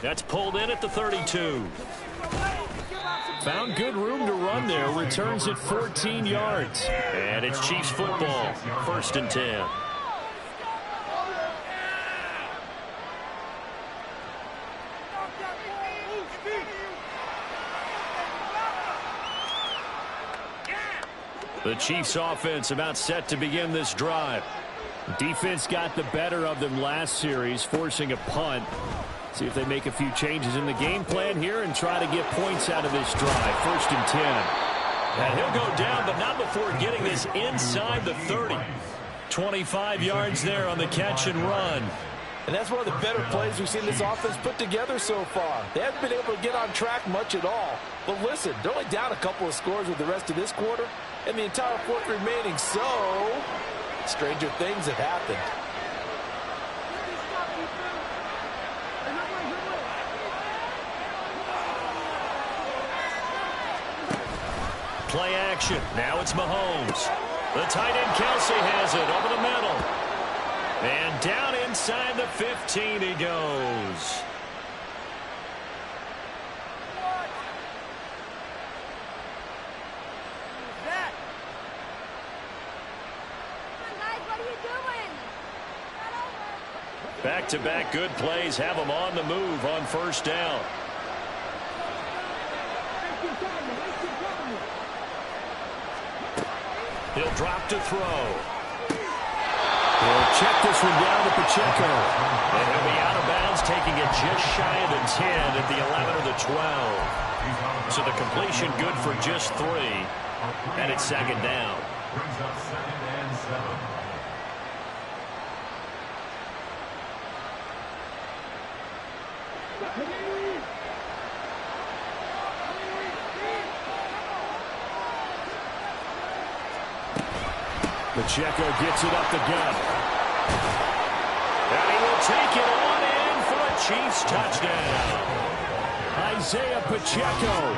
That's pulled in at the 32. Found good room to run there. Returns at 14 yards. And it's Chiefs football. 1st and 10. The Chiefs offense about set to begin this drive. Defense got the better of them last series, forcing a punt. See if they make a few changes in the game plan here and try to get points out of this drive. 1st and 10. And he'll go down, but not before getting this inside the 30. 25 yards there on the catch and run. And that's one of the better plays we've seen this offense put together so far. They haven't been able to get on track much at all. But listen, they're only down a couple of scores with the rest of this quarter and the entire 4th remaining. So, stranger things have happened. Play action. Now it's Mahomes. The tight end Kelsey has it over the middle. And down inside the 15 he goes. Back-to-back good plays have them on the move on 1st down. He'll drop to throw. He'll check this one down to Pacheco. And he'll be out of bounds, taking it just shy of the 10 at the 11 or the 12. So the completion good for just 3. And it's second down. Brings up second and 7. Pacheco gets it up the gut. And he will take it on in for a Chiefs touchdown. Isaiah Pacheco,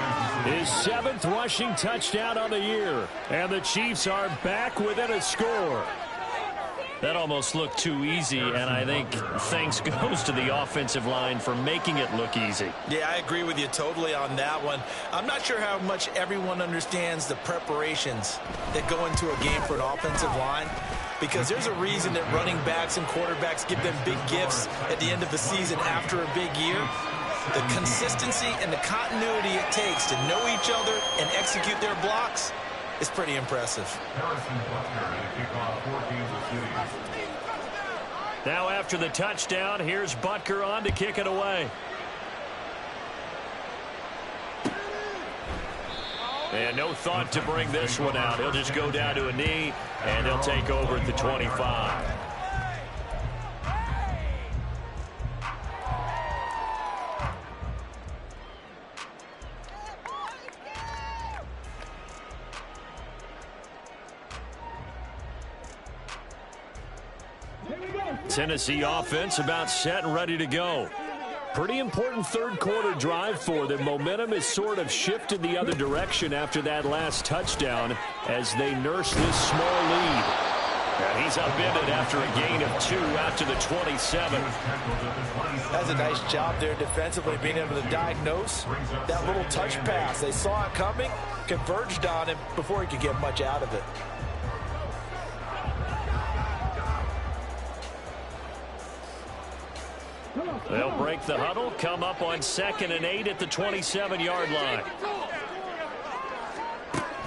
his 7th rushing touchdown on the year. And the Chiefs are back within a score. That almost looked too easy, and I think thanks goes to the offensive line for making it look easy. Yeah, I agree with you totally on that one. I'm not sure how much everyone understands the preparations that go into a game for an offensive line, because there's a reason that running backs and quarterbacks give them big gifts at the end of the season after a big year. The consistency and the continuity it takes to know each other and execute their blocks is pretty impressive. Now after the touchdown, here's Butker on to kick it away. And no thought to bring this one out. He'll just go down to a knee, and he'll take over at the 25. Tennessee offense about set and ready to go. Pretty important third quarter drive for them. Momentum has sort of shifted the other direction after that last touchdown as they nurse this small lead. And he's upended after a gain of 2 out to the 27. That's a nice job there defensively, being able to diagnose that little touch pass. They saw it coming, converged on him before he could get much out of it. They'll break the huddle, come up on 2nd and 8 at the 27-yard line.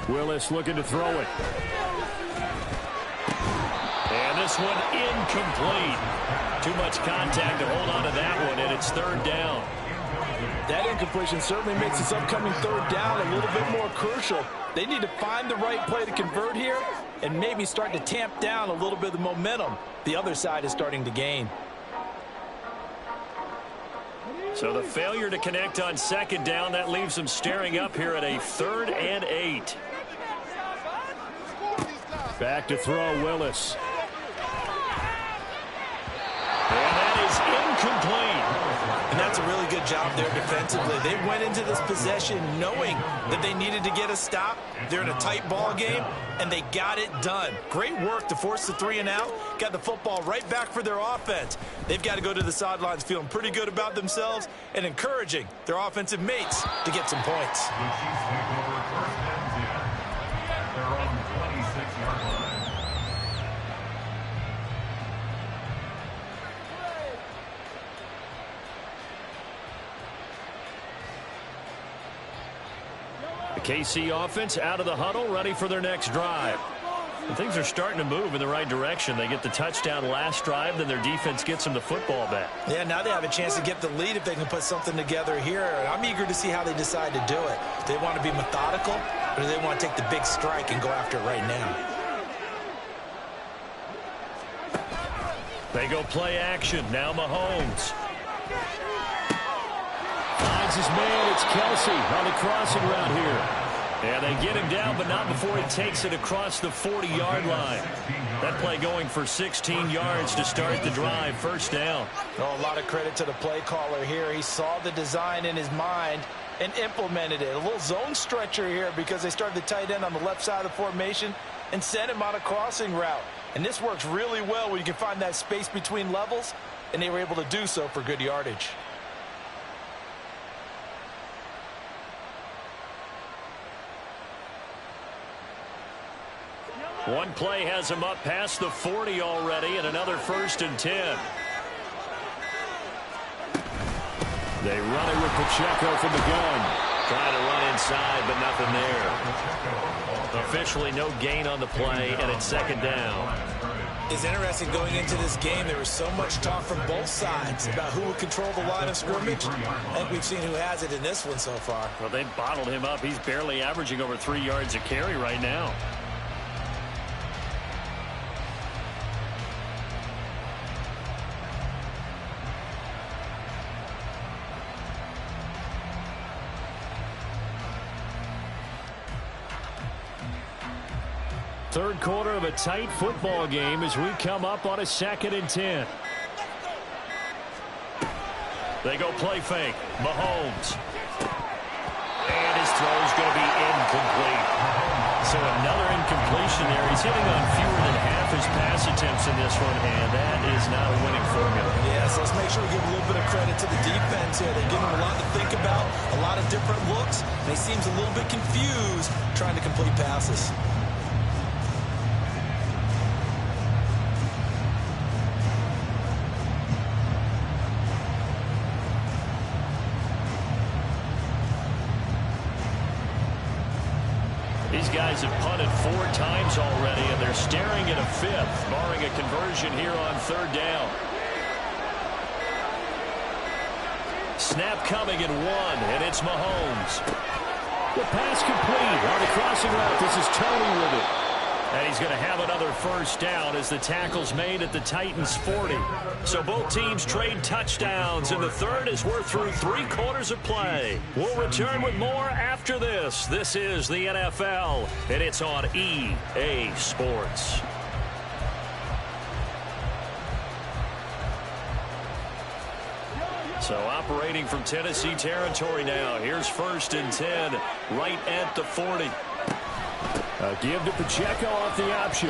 Willis looking to throw it. And this one incomplete. Too much contact to hold on to that one, and it's 3rd down. That incompletion certainly makes this upcoming 3rd down a little bit more crucial. They need to find the right play to convert here and maybe start to tamp down a little bit of the momentum the other side is starting to gain. So the failure to connect on 2nd down, that leaves them staring up here at a 3rd and 8. Back to throw, Willis. And that is incomplete. And that's a really good job there defensively. They went into this possession knowing that they needed to get a stop. They're in a tight ball game, and they got it done. Great work to force the 3 and out. Got the football right back for their offense. They've got to go to the sidelines feeling pretty good about themselves and encouraging their offensive mates to get some points. The Chiefs take over 1st and 10 at their own 26-yard line. The KC offense out of the huddle, ready for their next drive. And things are starting to move in the right direction. They get the touchdown last drive, then their defense gets them the football back. Yeah, now they have a chance to get the lead if they can put something together here. I'm eager to see how they decide to do it. Do they want to be methodical, or do they want to take the big strike and go after it right now? They go play action. Now Mahomes. Finds his man. It's Kelsey on the crossing route here. And they get him down, but not before he takes it across the 40-yard line. That play going for 16 yards to start the drive. 1st down. Oh, a lot of credit to the play caller here. He saw the design in his mind and implemented it. A little zone stretcher here because they started the tight end on the left side of the formation and sent him on a crossing route. And this works really well when you can find that space between levels, and they were able to do so for good yardage. One play has him up past the 40 already, and another 1st and 10. They run it with Pacheco from the gun. Trying to run inside, but nothing there. Officially no gain on the play, and it's second down. It's interesting going into this game. There was so much talk from both sides about who would control the line of scrimmage. I think we've seen who has it in this one so far. Well, they've bottled him up. He's barely averaging over 3 yards a carry right now. Third quarter of a tight football game as we come up on a 2nd and 10. They go play fake. Mahomes. And his throw is going to be incomplete. So another incompletion there. He's hitting on fewer than half his pass attempts in this one, and that is not a winning formula. Yeah, so let's make sure we give a little bit of credit to the defense here. They're giving him a lot to think about, a lot of different looks, and he seems a little bit confused trying to complete passes. These guys have punted 4 times already, and they're staring at a 5th, barring a conversion here on 3rd down. Snap coming in 1, and it's Mahomes. The pass complete on the crossing route. This is Tony with it. And he's going to have another first down as the tackle's made at the Titans' 40. So both teams trade touchdowns in the third as we're through 3 quarters of play. We'll return with more after this. This is the NFL, and it's on EA Sports. So operating from Tennessee territory now. Here's 1st and 10 right at the 40. A give to Pacheco off the option.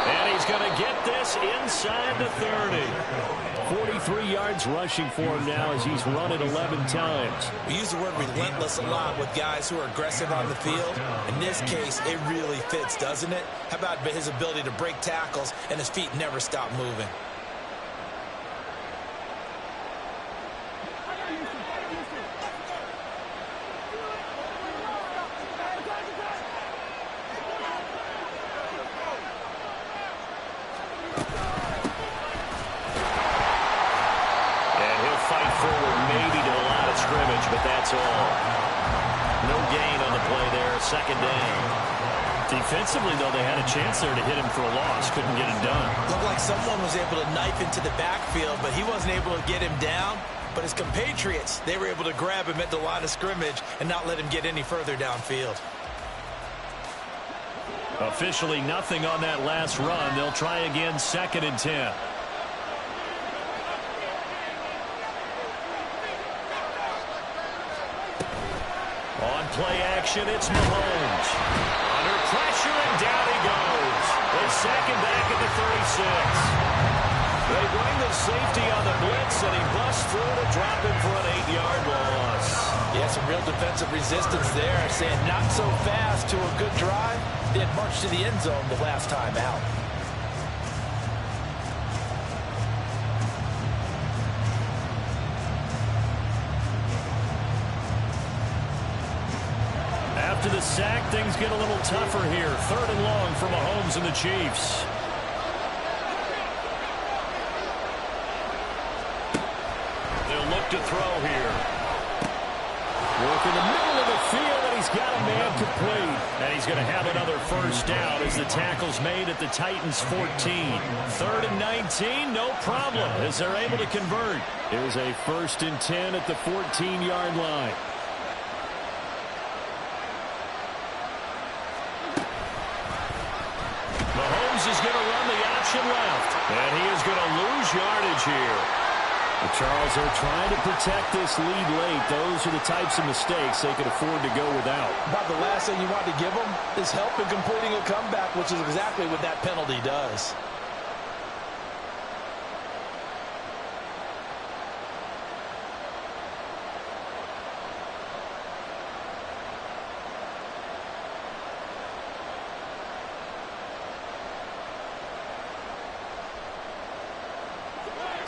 And he's going to get this inside the 30. 43 yards rushing for him now as he's run it 11 times. We use the word relentless a lot with guys who are aggressive on the field. In this case, it really fits, doesn't it? How about his ability to break tackles and his feet never stop moving? But that's all. No gain on the play there. 2nd down. Defensively, though, they had a chance there to hit him for a loss. Couldn't get it done. Looked like someone was able to knife into the backfield, but he wasn't able to get him down. But his compatriots, they were able to grab him at the line of scrimmage and not let him get any further downfield. Officially nothing on that last run. They'll try again 2nd and 10. On play action, it's Mahomes. Under pressure, and down he goes. They sack him back at the 36. They bring the safety on the blitz, and he busts through to drop him for an 8-yard loss. Yeah, some real defensive resistance there. Saying not so fast to a good drive. They had marched to the end zone the last time out. After the sack, things get a little tougher here. 3rd and long for Mahomes and the Chiefs. They'll look to throw here. Work in the middle of the field, and he's got a man complete. And he's going to have another first down as the tackle's made at the Titans' 14. 3rd and 19, no problem, as they're able to convert. Here's a 1st and 10 at the 14-yard line. Mahomes is going to run the option left, and he is going to lose yardage here. The Charles are trying to protect this lead late. Those are the types of mistakes they could afford to go without. About the last thing you want to give them is help in completing a comeback, which is exactly what that penalty does.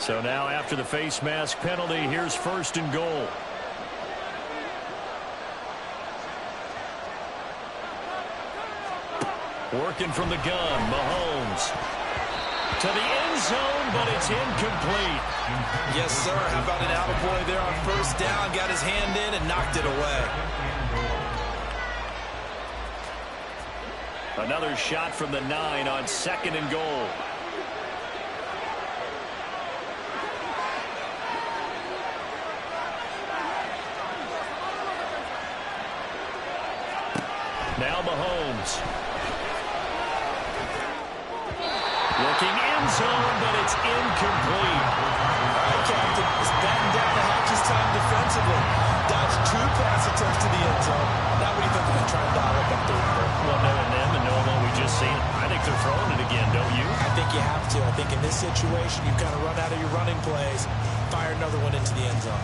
So now after the face mask penalty, here's 1st and goal. Working from the gun, Mahomes. To the end zone, but it's incomplete. Yes, sir. How about an attaboy there on first down? Got his hand in and knocked it away. Another shot from the 9 on 2nd and goal. Now Mahomes. Looking end zone, but it's incomplete. All right, Captain. It's batten down the hatches time defensively. Dodged 2 pass attempts to the end zone. Now what do you think they're going to try and dial up that 3rd and 4? Well, knowing them and knowing what we just seen, I think they're throwing it again, don't you? I think you have to. I think in this situation, you've kind of run out of your running plays. Fire another one into the end zone.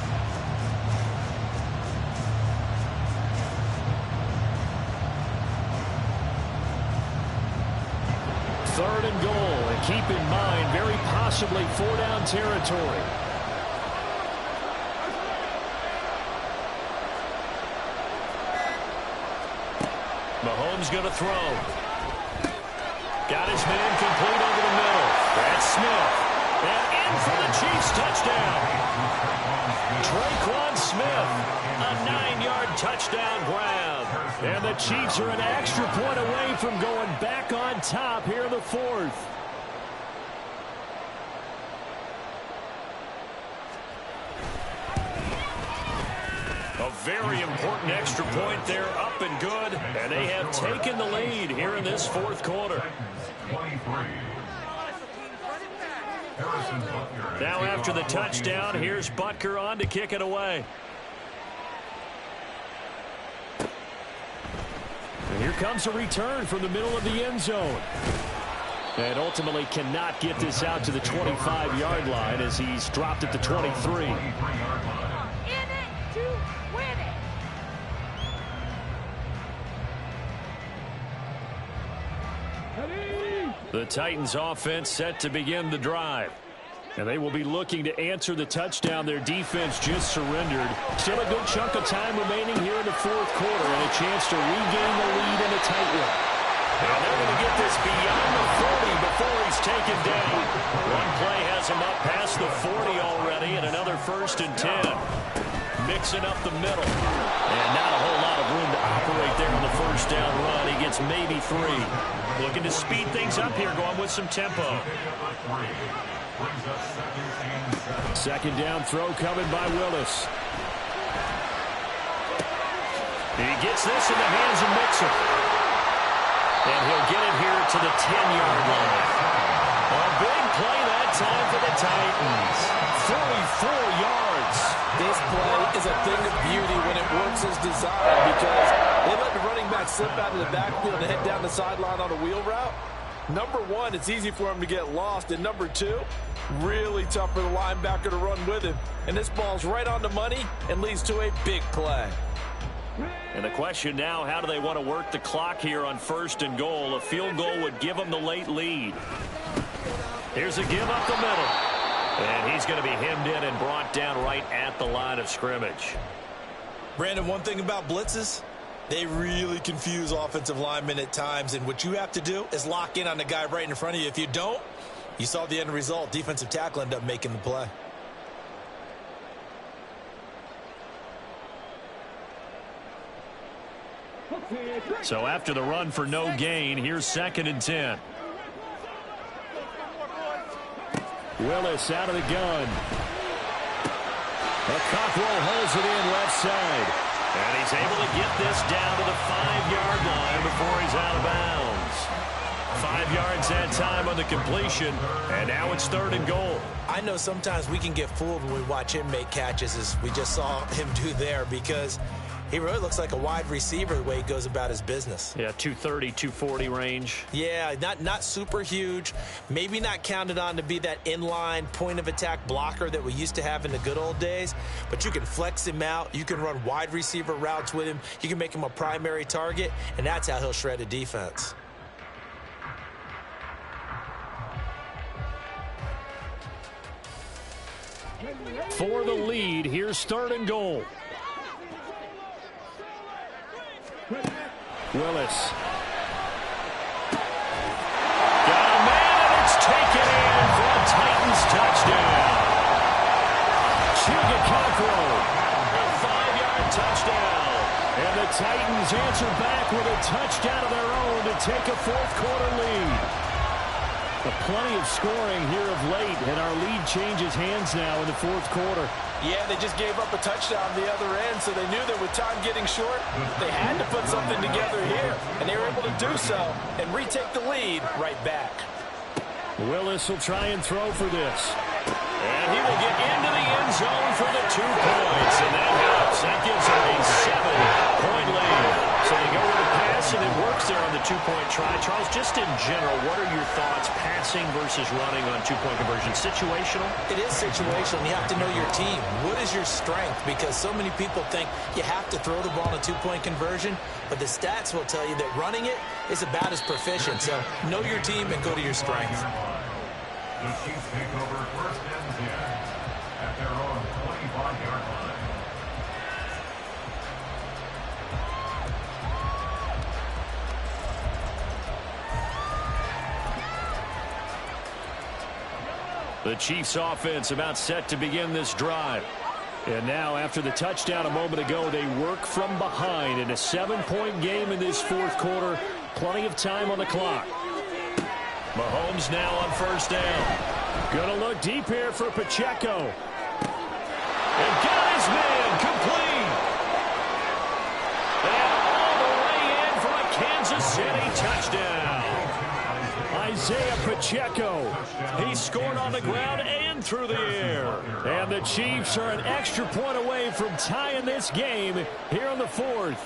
Third and goal, and keep in mind, very possibly 4-down territory. Mahomes going to throw. Got his man complete over the middle. That's Smith. And in for the Chiefs touchdown. Traquan Smith, a 9-yard touchdown grab. And the Chiefs are an extra point away from going back on top here in the 4th. A very important extra point there, up and good. And they have taken the lead here in this 4th quarter. Now after the touchdown, here's Butker on to kick it away. And here comes a return from the middle of the end zone. And ultimately cannot get this out to the 25-yard line as he's dropped at the 23. In it to win it. The Titans offense set to begin the drive. And they will be looking to answer the touchdown their defense just surrendered. Still a good chunk of time remaining here in the 4th quarter and a chance to regain the lead in a tight one. And they're going to get this beyond the 40 before he's taken down. One play has him up past the 40 already and another 1st and 10. Mixing up the middle. And not a whole lot of room to operate there on the 1st down run. He gets maybe 3. Looking to speed things up here, going with some tempo. 2nd down throw coming by Willis. He gets this in the hands of Mixon. And he'll get it here to the 10-yard line. A big play that time for the Titans. 44 yards. This play is a thing of beauty when it works as designed because they let the running back slip out of the backfield and head down the sideline on a wheel route. Number 1, it's easy for him to get lost. And number 2, really tough for the linebacker to run with him. And this ball's right on the money and leads to a big play. And the question now, how do they want to work the clock here on 1st and goal? A field goal would give them the late lead. Here's a give up the middle. And he's going to be hemmed in and brought down right at the line of scrimmage. Brandon, one thing about blitzes, they really confuse offensive linemen at times. And what you have to do is lock in on the guy right in front of you. If you don't, you saw the end result. Defensive tackle ended up making the play. So after the run for no gain, here's 2nd and 10. Willis out of the gun. Cockrell holds it in left side. And he's able to get this down to the 5-yard line before he's out of bounds. 5 yards that time on the completion. And now it's 3rd and goal. I know sometimes we can get fooled when we watch him make catches, as we just saw him do there, because he really looks like a wide receiver the way he goes about his business. Yeah, 230, 240 range. Yeah, not super huge. Maybe not counted on to be that inline point-of-attack blocker that we used to have in the good old days. But you can flex him out. You can run wide receiver routes with him. You can make him a primary target, and that's how he'll shred a defense. For the lead, here's 3rd and goal. Willis. Titans answer back with a touchdown of their own to take a fourth-quarter lead. Plenty of scoring here of late, and our lead changes hands now in the fourth quarter. Yeah, they just gave up a touchdown the other end, so they knew that with time getting short, they had to put something together here, and they were able to do so and retake the lead right back. Willis will try and throw for this. And he will get into the end zone for the 2 points, and that helps. That gives them a 7-point lead. So they go with a pass, and it works there on the 2-point try. Charles, just in general, what are your thoughts, passing versus running on 2-point conversion? Situational? It is situational. You have to know your team. What is your strength? Because so many people think you have to throw the ball in a 2-point conversion, but the stats will tell you that running it is about as proficient. So know your team and go to your strength. The Chiefs take over first and 10 at their own 25-yard line. The Chiefs offense about set to begin this drive. And now, after the touchdown a moment ago, they work from behind in a 7-point game in this fourth quarter. Plenty of time on the clock. Mahomes now on first down. Gonna look deep here for Pacheco. And got his man complete. And all the way in for a Kansas City touchdown. Isaiah Pacheco. He scored on the ground and through the air. And the Chiefs are an extra point away from tying this game here in the fourth.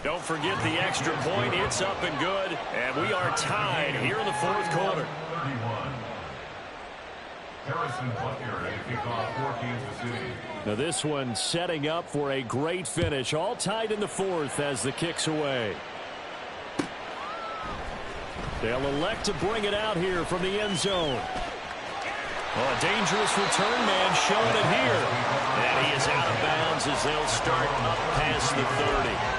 Don't forget the extra point. It's up and good. And we are tied here in the fourth quarter. 31. Harrison Butker to kick off for Kansas City. Now this one setting up for a great finish. All tied in the fourth as the kick's away. They'll elect to bring it out here from the end zone. Well, a dangerous return man showing it here. And he is out of bounds as they'll start up past the 30.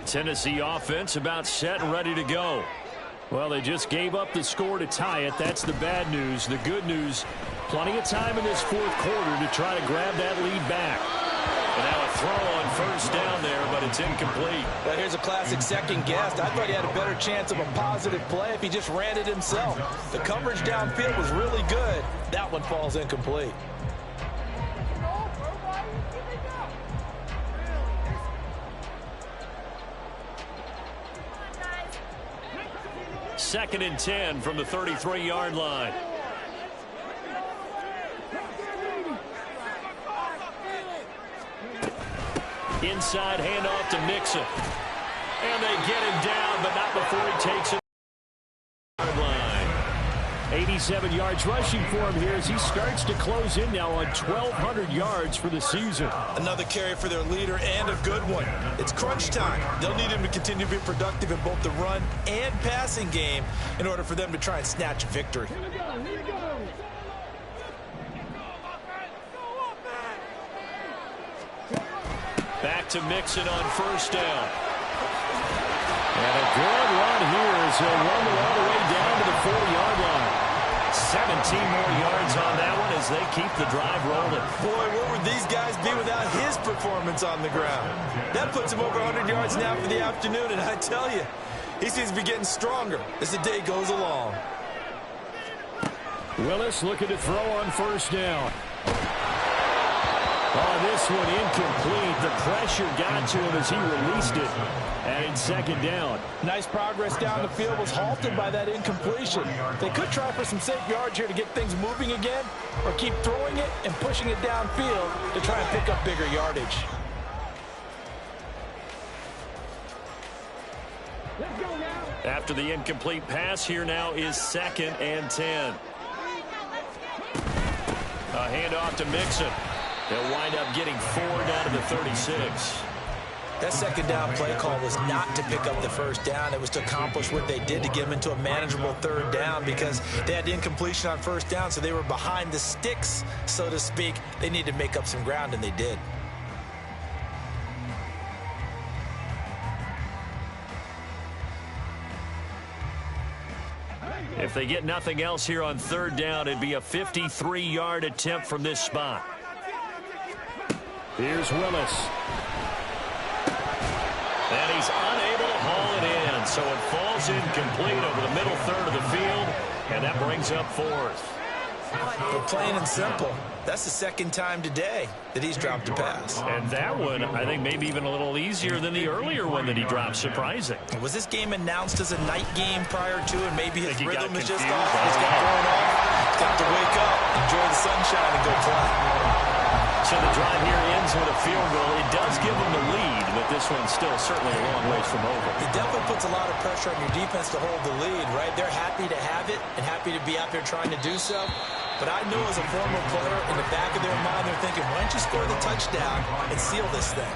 Tennessee offense about set and ready to go. Well, they just gave up the score to tie it. That's the bad news. The good news, plenty of time in this fourth quarter to try to grab that lead back. And now a throw on first down there, but it's incomplete. Well, here's a classic second guess. I thought he had a better chance of a positive play if he just ran it himself. The coverage downfield was really good. That one falls incomplete. Second and 10 from the 33-yard line. Inside handoff to Mixon. And they get him down, but not before he takes it. 87 yards rushing for him here as he starts to close in now on 1,200 yards for the season. Another carry for their leader and a good one. It's crunch time. They'll need him to continue to be productive in both the run and passing game in order for them to try and snatch a victory. Back to Mixon on first down. And a good run here as he'll run all the way down to the 40-yard line. 17 more yards on that one as they keep the drive rolling. Boy, where would these guys be without his performance on the ground? That puts him over 100 yards now for the afternoon, and I tell you, he seems to be getting stronger as the day goes along. Willis looking to throw on first down. Oh, this one incomplete. The pressure got to him as he released it. And in second down. Nice progress down the field was halted by that incompletion. They could try for some safe yards here to get things moving again, or keep throwing it and pushing it downfield to try and pick up bigger yardage. After the incomplete pass, here now is second and 10. A handoff to Mixon. They'll wind up getting 4 down to the 36. That second down play call was not to pick up the first down. It was to accomplish what they did to get them into a manageable third down because they had incompletion on first down, so they were behind the sticks, so to speak. They needed to make up some ground, and they did. If they get nothing else here on third down, it'd be a 53-yard attempt from this spot. Here's Willis. And he's unable to haul it in, so it falls incomplete over the middle third of the field, and that brings up fourth. But plain and simple, that's the second time today that he's dropped a pass. And that one, I think, maybe even a little easier than the earlier one that he dropped. Surprising. Was this game announced as a night game prior to, and maybe his rhythm is just confused. off? He's got thrown off. Got to wake up, enjoy the sunshine, and go play. So the drive here ends with a field goal. It does give them the lead, but this one's still certainly a long ways from over. It definitely puts a lot of pressure on your defense to hold the lead, right? They're happy to have it and happy to be out there trying to do so. But I know as a former player, in the back of their mind, they're thinking, why don't you score the touchdown and seal this thing?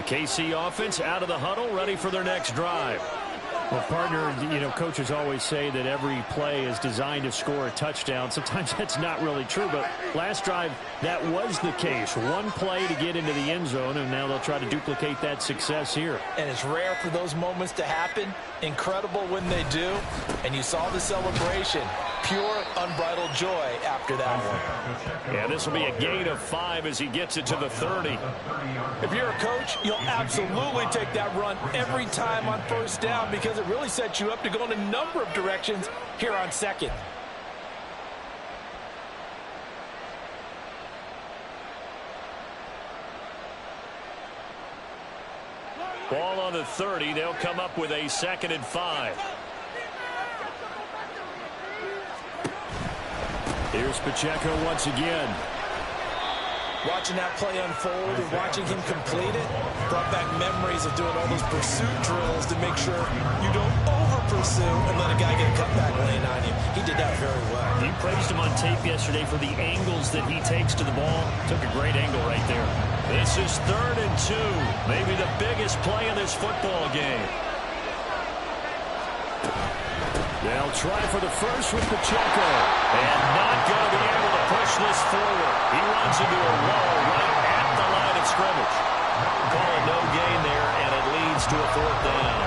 KC offense out of the huddle, ready for their next drive. Well, partner, coaches always say that every play is designed to score a touchdown. Sometimes that's not really true, but last drive, that was the case. One play to get into the end zone, and now they'll try to duplicate that success here. And it's rare for those moments to happen. Incredible when they do. And you saw the celebration. Pure, unbridled joy after that one. Yeah, this will be a gain of 5 as he gets it to the 30. If you're a coach, you'll absolutely take that run every time on first down because it really sets you up to go in a number of directions here on second. Ball on the 30. They'll come up with a 2nd and 5. Here's Pacheco once again. Watching that play unfold and watching him complete it brought back memories of doing all those pursuit drills to make sure you don't over-pursue and let a guy get a cutback lane on you. He did that very well. You praised him on tape yesterday for the angles that he takes to the ball. Took a great angle right there. This is 3rd and 2. Maybe the biggest play in this football game. They'll try for the first with Pacheco. And not going to be able to push this forward. He runs into a wall right at the line of scrimmage. Call it no gain there, and it leads to a 4th down.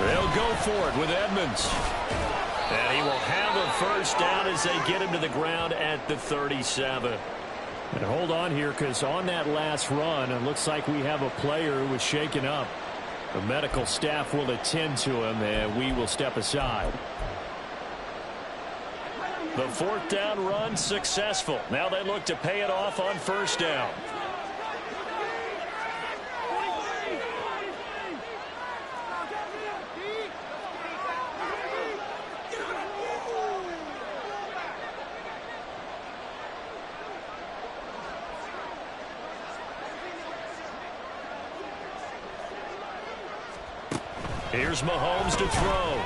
They'll go for it with Edmonds. And he will have a first down as they get him to the ground at the 37. And hold on here, because on that last run, it looks like we have a player who was shaken up. The medical staff will attend to him, and we will step aside. The 4th down run successful. Now they look to pay it off on first down. Here's Mahomes to throw.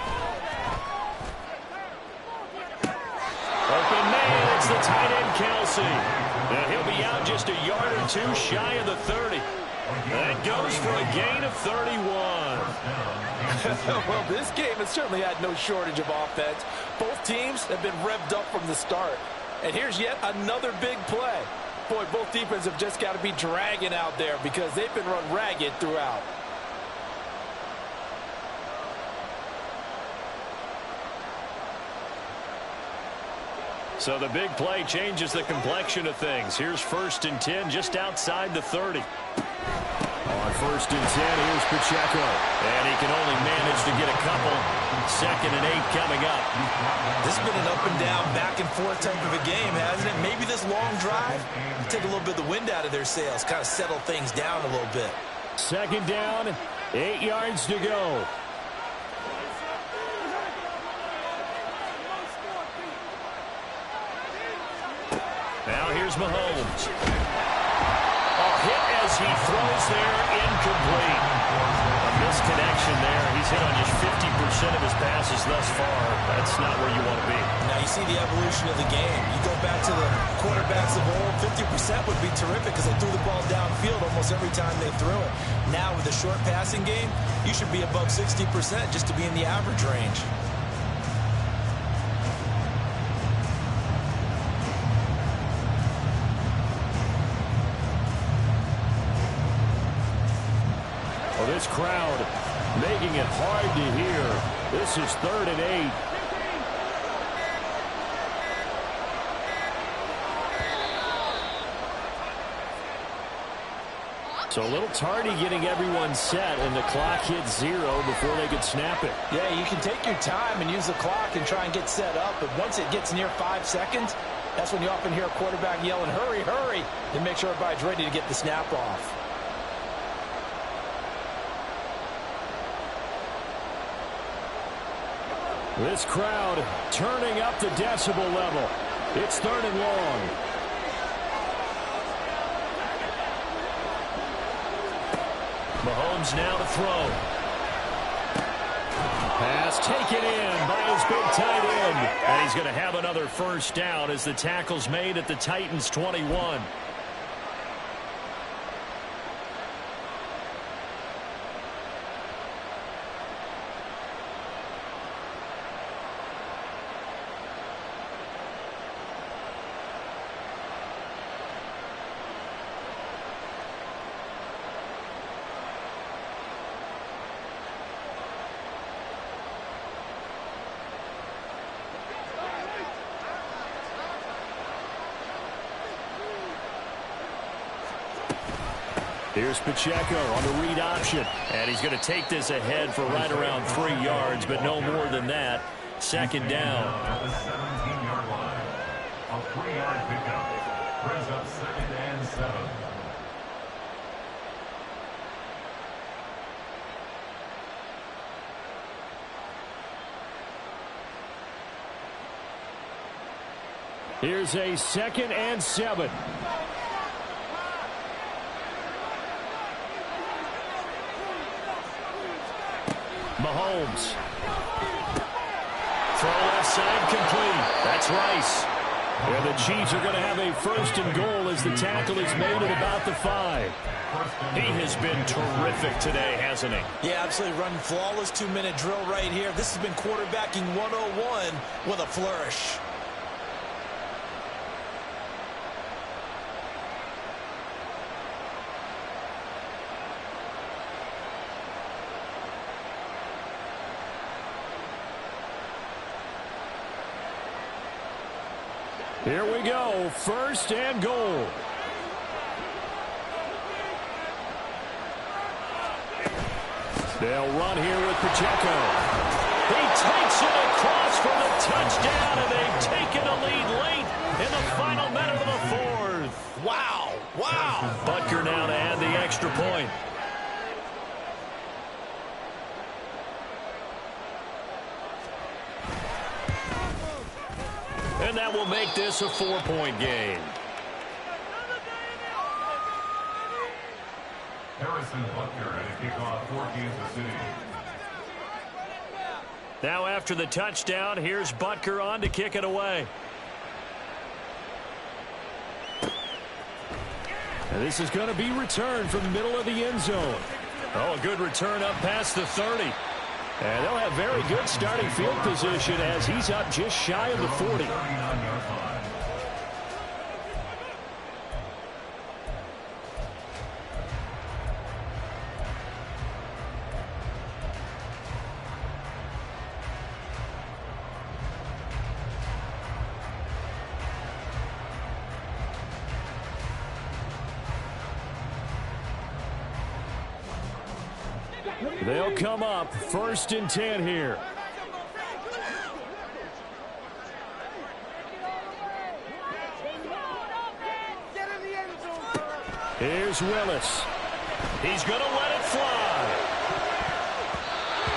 Open man, it's the tight end Kelsey. And he'll be out just a yard or 2 shy of the 30. That goes for a gain of 31. Well, this game has certainly had no shortage of offense. Both teams have been revved up from the start. And here's yet another big play. Boy, both defenses have just got to be dragging out there because they've been run ragged throughout. So the big play changes the complexion of things. Here's 1st and 10 just outside the 30. On 1st and 10, here's Pacheco. And he can only manage to get a couple. 2nd and 8 coming up. This has been an up and down, back and forth type of a game, hasn't it? Maybe this long drive take a little bit of the wind out of their sails, kind of settle things down a little bit. 2nd down, 8 yards to go. Now here's Mahomes. Hit as he throws there, incomplete. A misconnection there. He's hit on just 50% of his passes thus far. That's not where you want to be. Now you see the evolution of the game. You go back to the quarterbacks of old, 50% would be terrific because they threw the ball downfield almost every time they threw it. Now with a short passing game, you should be above 60% just to be in the average range. This crowd making it hard to hear. This is 3rd and 8. So a little tardy getting everyone set, and the clock hits 0 before they could snap it. Yeah, you can take your time and use the clock and try and get set up, but once it gets near 5 seconds, that's when you often hear a quarterback yelling, hurry, hurry, and make sure everybody's ready to get the snap off. This crowd turning up the decibel level. It's 3rd and long. Mahomes now to throw. Pass taken in by his big tight end. And he's going to have another 1st down as the tackle's made at the Titans' 21. Here's Pacheco on the read option. And he's going to take this ahead for right around 3 yards, but no more than that. 2nd down. At the 17-yard line. A 3-yard pickup. Brings up 2nd and 7. Here's a 2nd and 7. Mahomes. Throw left side complete. That's Rice. And the Chiefs are going to have a 1st and goal as the tackle is made at about the 5. He has been terrific today, hasn't he? Yeah, absolutely running flawless 2-minute drill right here. This has been quarterbacking 101 with a flourish. Here we go, 1st and goal. They'll run here with Pacheco. He takes it across for the touchdown, and they've taken a lead late in the final minute of the 4th. Wow, wow. Butker now to add the extra point. And that will make this a 4-point game. Harrison Butker at a kickoff for Kansas City. Now after the touchdown, here's Butker on to kick it away. And this is going to be returned from the middle of the end zone. Oh, a good return up past the 30. And they'll have very good starting field position as he's up just shy of the 40. 39-yard line. They'll come up 1st and 10 here. Here's Willis. He's going to let it fly.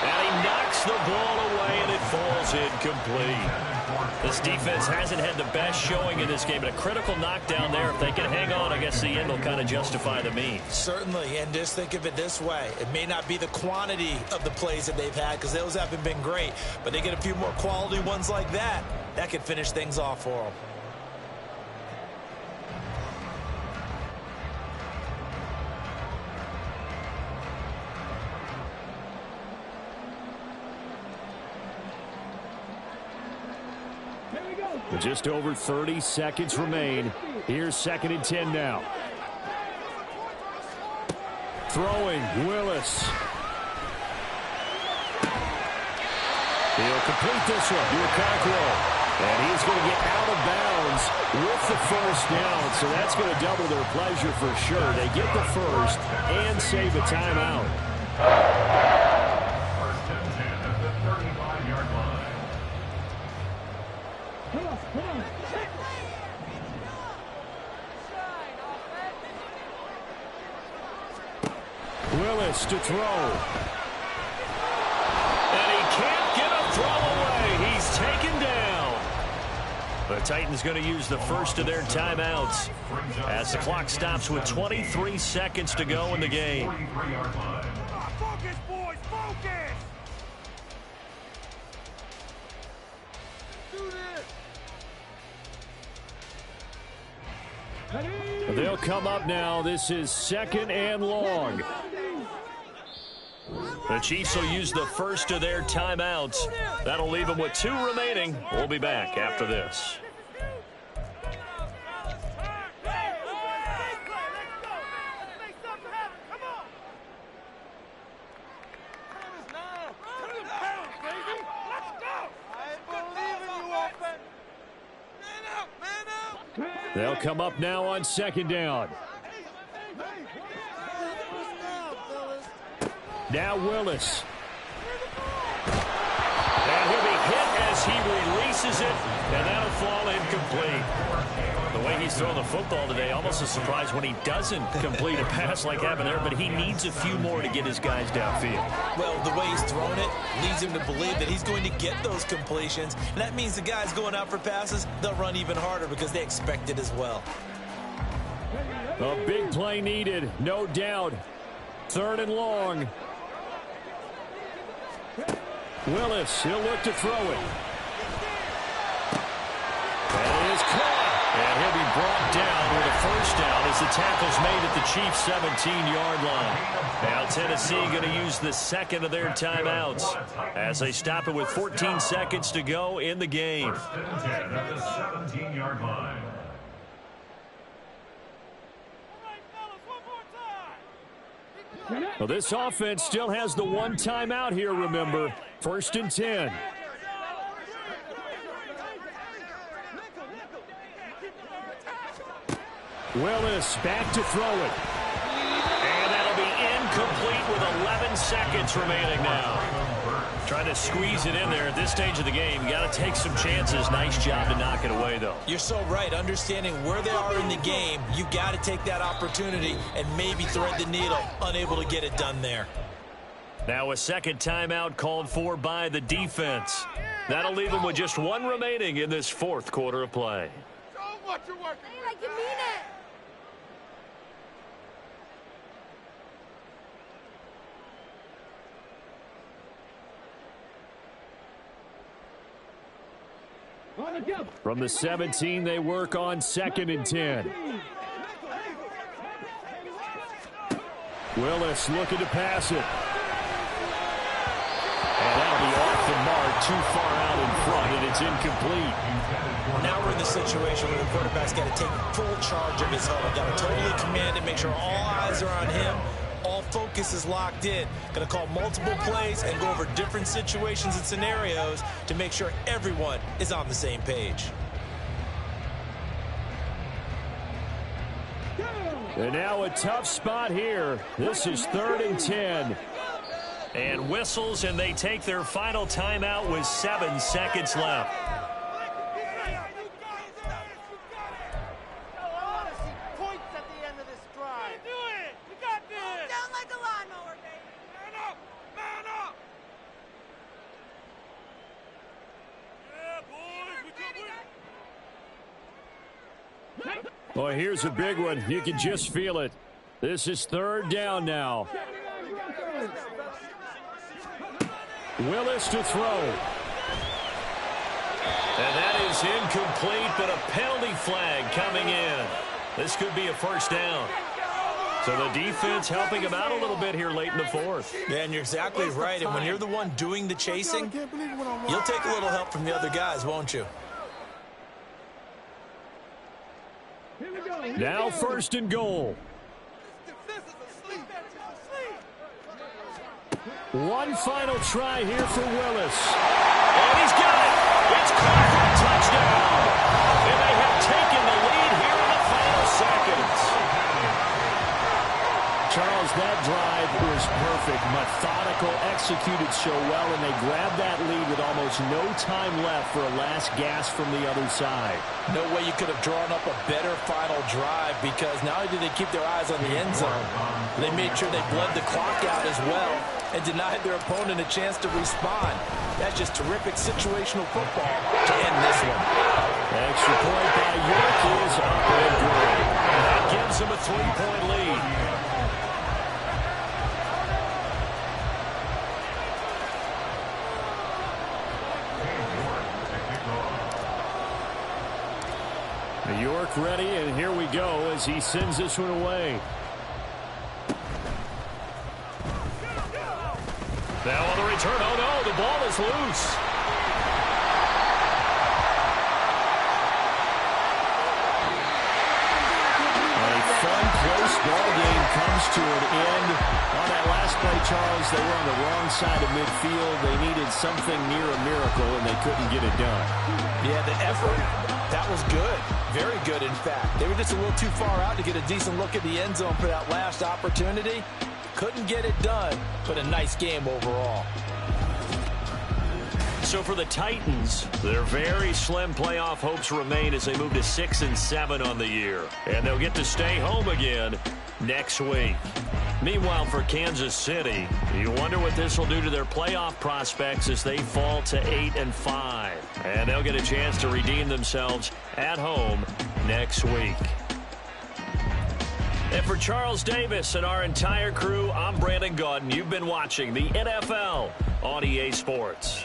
And he knocks the ball away, and it falls incomplete. This defense hasn't had the best showing in this game, but a critical knockdown there. If they can hang on, I guess the end will kind of justify the means. Certainly, and just think of it this way. It may not be the quantity of the plays that they've had because those haven't been great, but they get a few more quality ones like that. That could finish things off for them. With just over 30 seconds remain. Here's 2nd and 10 now. Throwing, Willis. He'll complete this one to Okonkwo. And he's going to get out of bounds with the 1st down. So that's going to double their pleasure for sure. They get the 1st and save a timeout. 1st and 10 at the 35-yard line. Willis to throw. And he can't get a throw away. He's taken down. The Titans going to use the 1st of their timeouts as the clock stops with 23 seconds to go in the game. Focus, boys, focus! Do this! They'll come up now. This is 2nd and long. The Chiefs will use the 1st of their timeouts. That'll leave them with 2 remaining. We'll be back after this. They'll come up now on 2nd down. Now Willis. And he'll be hit as he releases it, and that'll fall incomplete. The way he's throwing the football today, almost a surprise when he doesn't complete a pass like happened there, but he needs a few more to get his guys downfield. Well, the way he's thrown it leads him to believe that he's going to get those completions, and that means the guys going out for passes, they'll run even harder because they expect it as well. A big play needed, no doubt. 3rd and long. Willis, he'll look to throw it. And it is caught. And he'll be brought down with a 1st down as the tackle's made at the Chiefs' 17-yard line. Now Tennessee going to use the 2nd of their timeouts as they stop it with 14 seconds to go in the game. 1st and 10 at the 17-yard line. Well, this offense still has the 1 timeout here, remember. 1st and 10. Willis back to throw it. And that'll be incomplete with 11 seconds remaining now. Trying to squeeze it in there at this stage of the game. You got to take some chances. Nice job to knock it away, though. You're so right. Understanding where they are in the game, you got to take that opportunity and maybe thread the needle. Unable to get it done there. Now a 2nd timeout called for by the defense. That'll leave them with just 1 remaining in this 4th quarter of play. Show what you're working with. Like you mean it. From the 17, they work on 2nd and 10. Willis looking to pass it. And that'll be off the mark, too far out in front, and it's incomplete. Now we're in the situation where the quarterback's got to take full charge of his huddle. Got to totally command it, make sure all eyes are on him. All focus is locked in. Going to call multiple plays and go over different situations and scenarios to make sure everyone is on the same page. And now a tough spot here. This is 3rd and 10. And whistles, and they take their final timeout with 7 seconds left. Boy, here's a big one. You can just feel it. This is 3rd down now. Willis to throw. And that is incomplete, but a penalty flag coming in. This could be a 1st down. So the defense helping him out a little bit here late in the 4th. Yeah, and you're exactly right. And when you're the one doing the chasing, you'll take a little help from the other guys, won't you? Now 1st and goal. One final try here for Willis. And he's got it. It's caught for a touchdown. And they have taken the lead here in the final seconds. Charles, that drive was perfect. Methodical, executed so well, and they grabbed that lead with almost no time left for a last gasp from the other side. No way you could have drawn up a better final drive, because not only did they keep their eyes on the end zone, they made sure they bled the clock out as well and denied their opponent a chance to respond. That's just terrific situational football to end this one. Extra point by York is up and good. That gives them a 3-point lead. York ready, and here we go as he sends this one away. Now on the return, oh no, the ball is loose. A fun, close ball game comes to an end. On that last play, Charles, they were on the wrong side of midfield. They needed something near a miracle, and they couldn't get it done. Yeah, the effort, that was good. Very good, in fact. They were just a little too far out to get a decent look at the end zone for that last opportunity. Couldn't get it done, but a nice game overall. So for the Titans, their very slim playoff hopes remain as they move to 6-7 on the year. And they'll get to stay home again next week. Meanwhile, for Kansas City, you wonder what this will do to their playoff prospects as they fall to 8-5. And they'll get a chance to redeem themselves at home next week. And for Charles Davis and our entire crew, I'm Brandon Gaudin. You've been watching the NFL on EA Sports.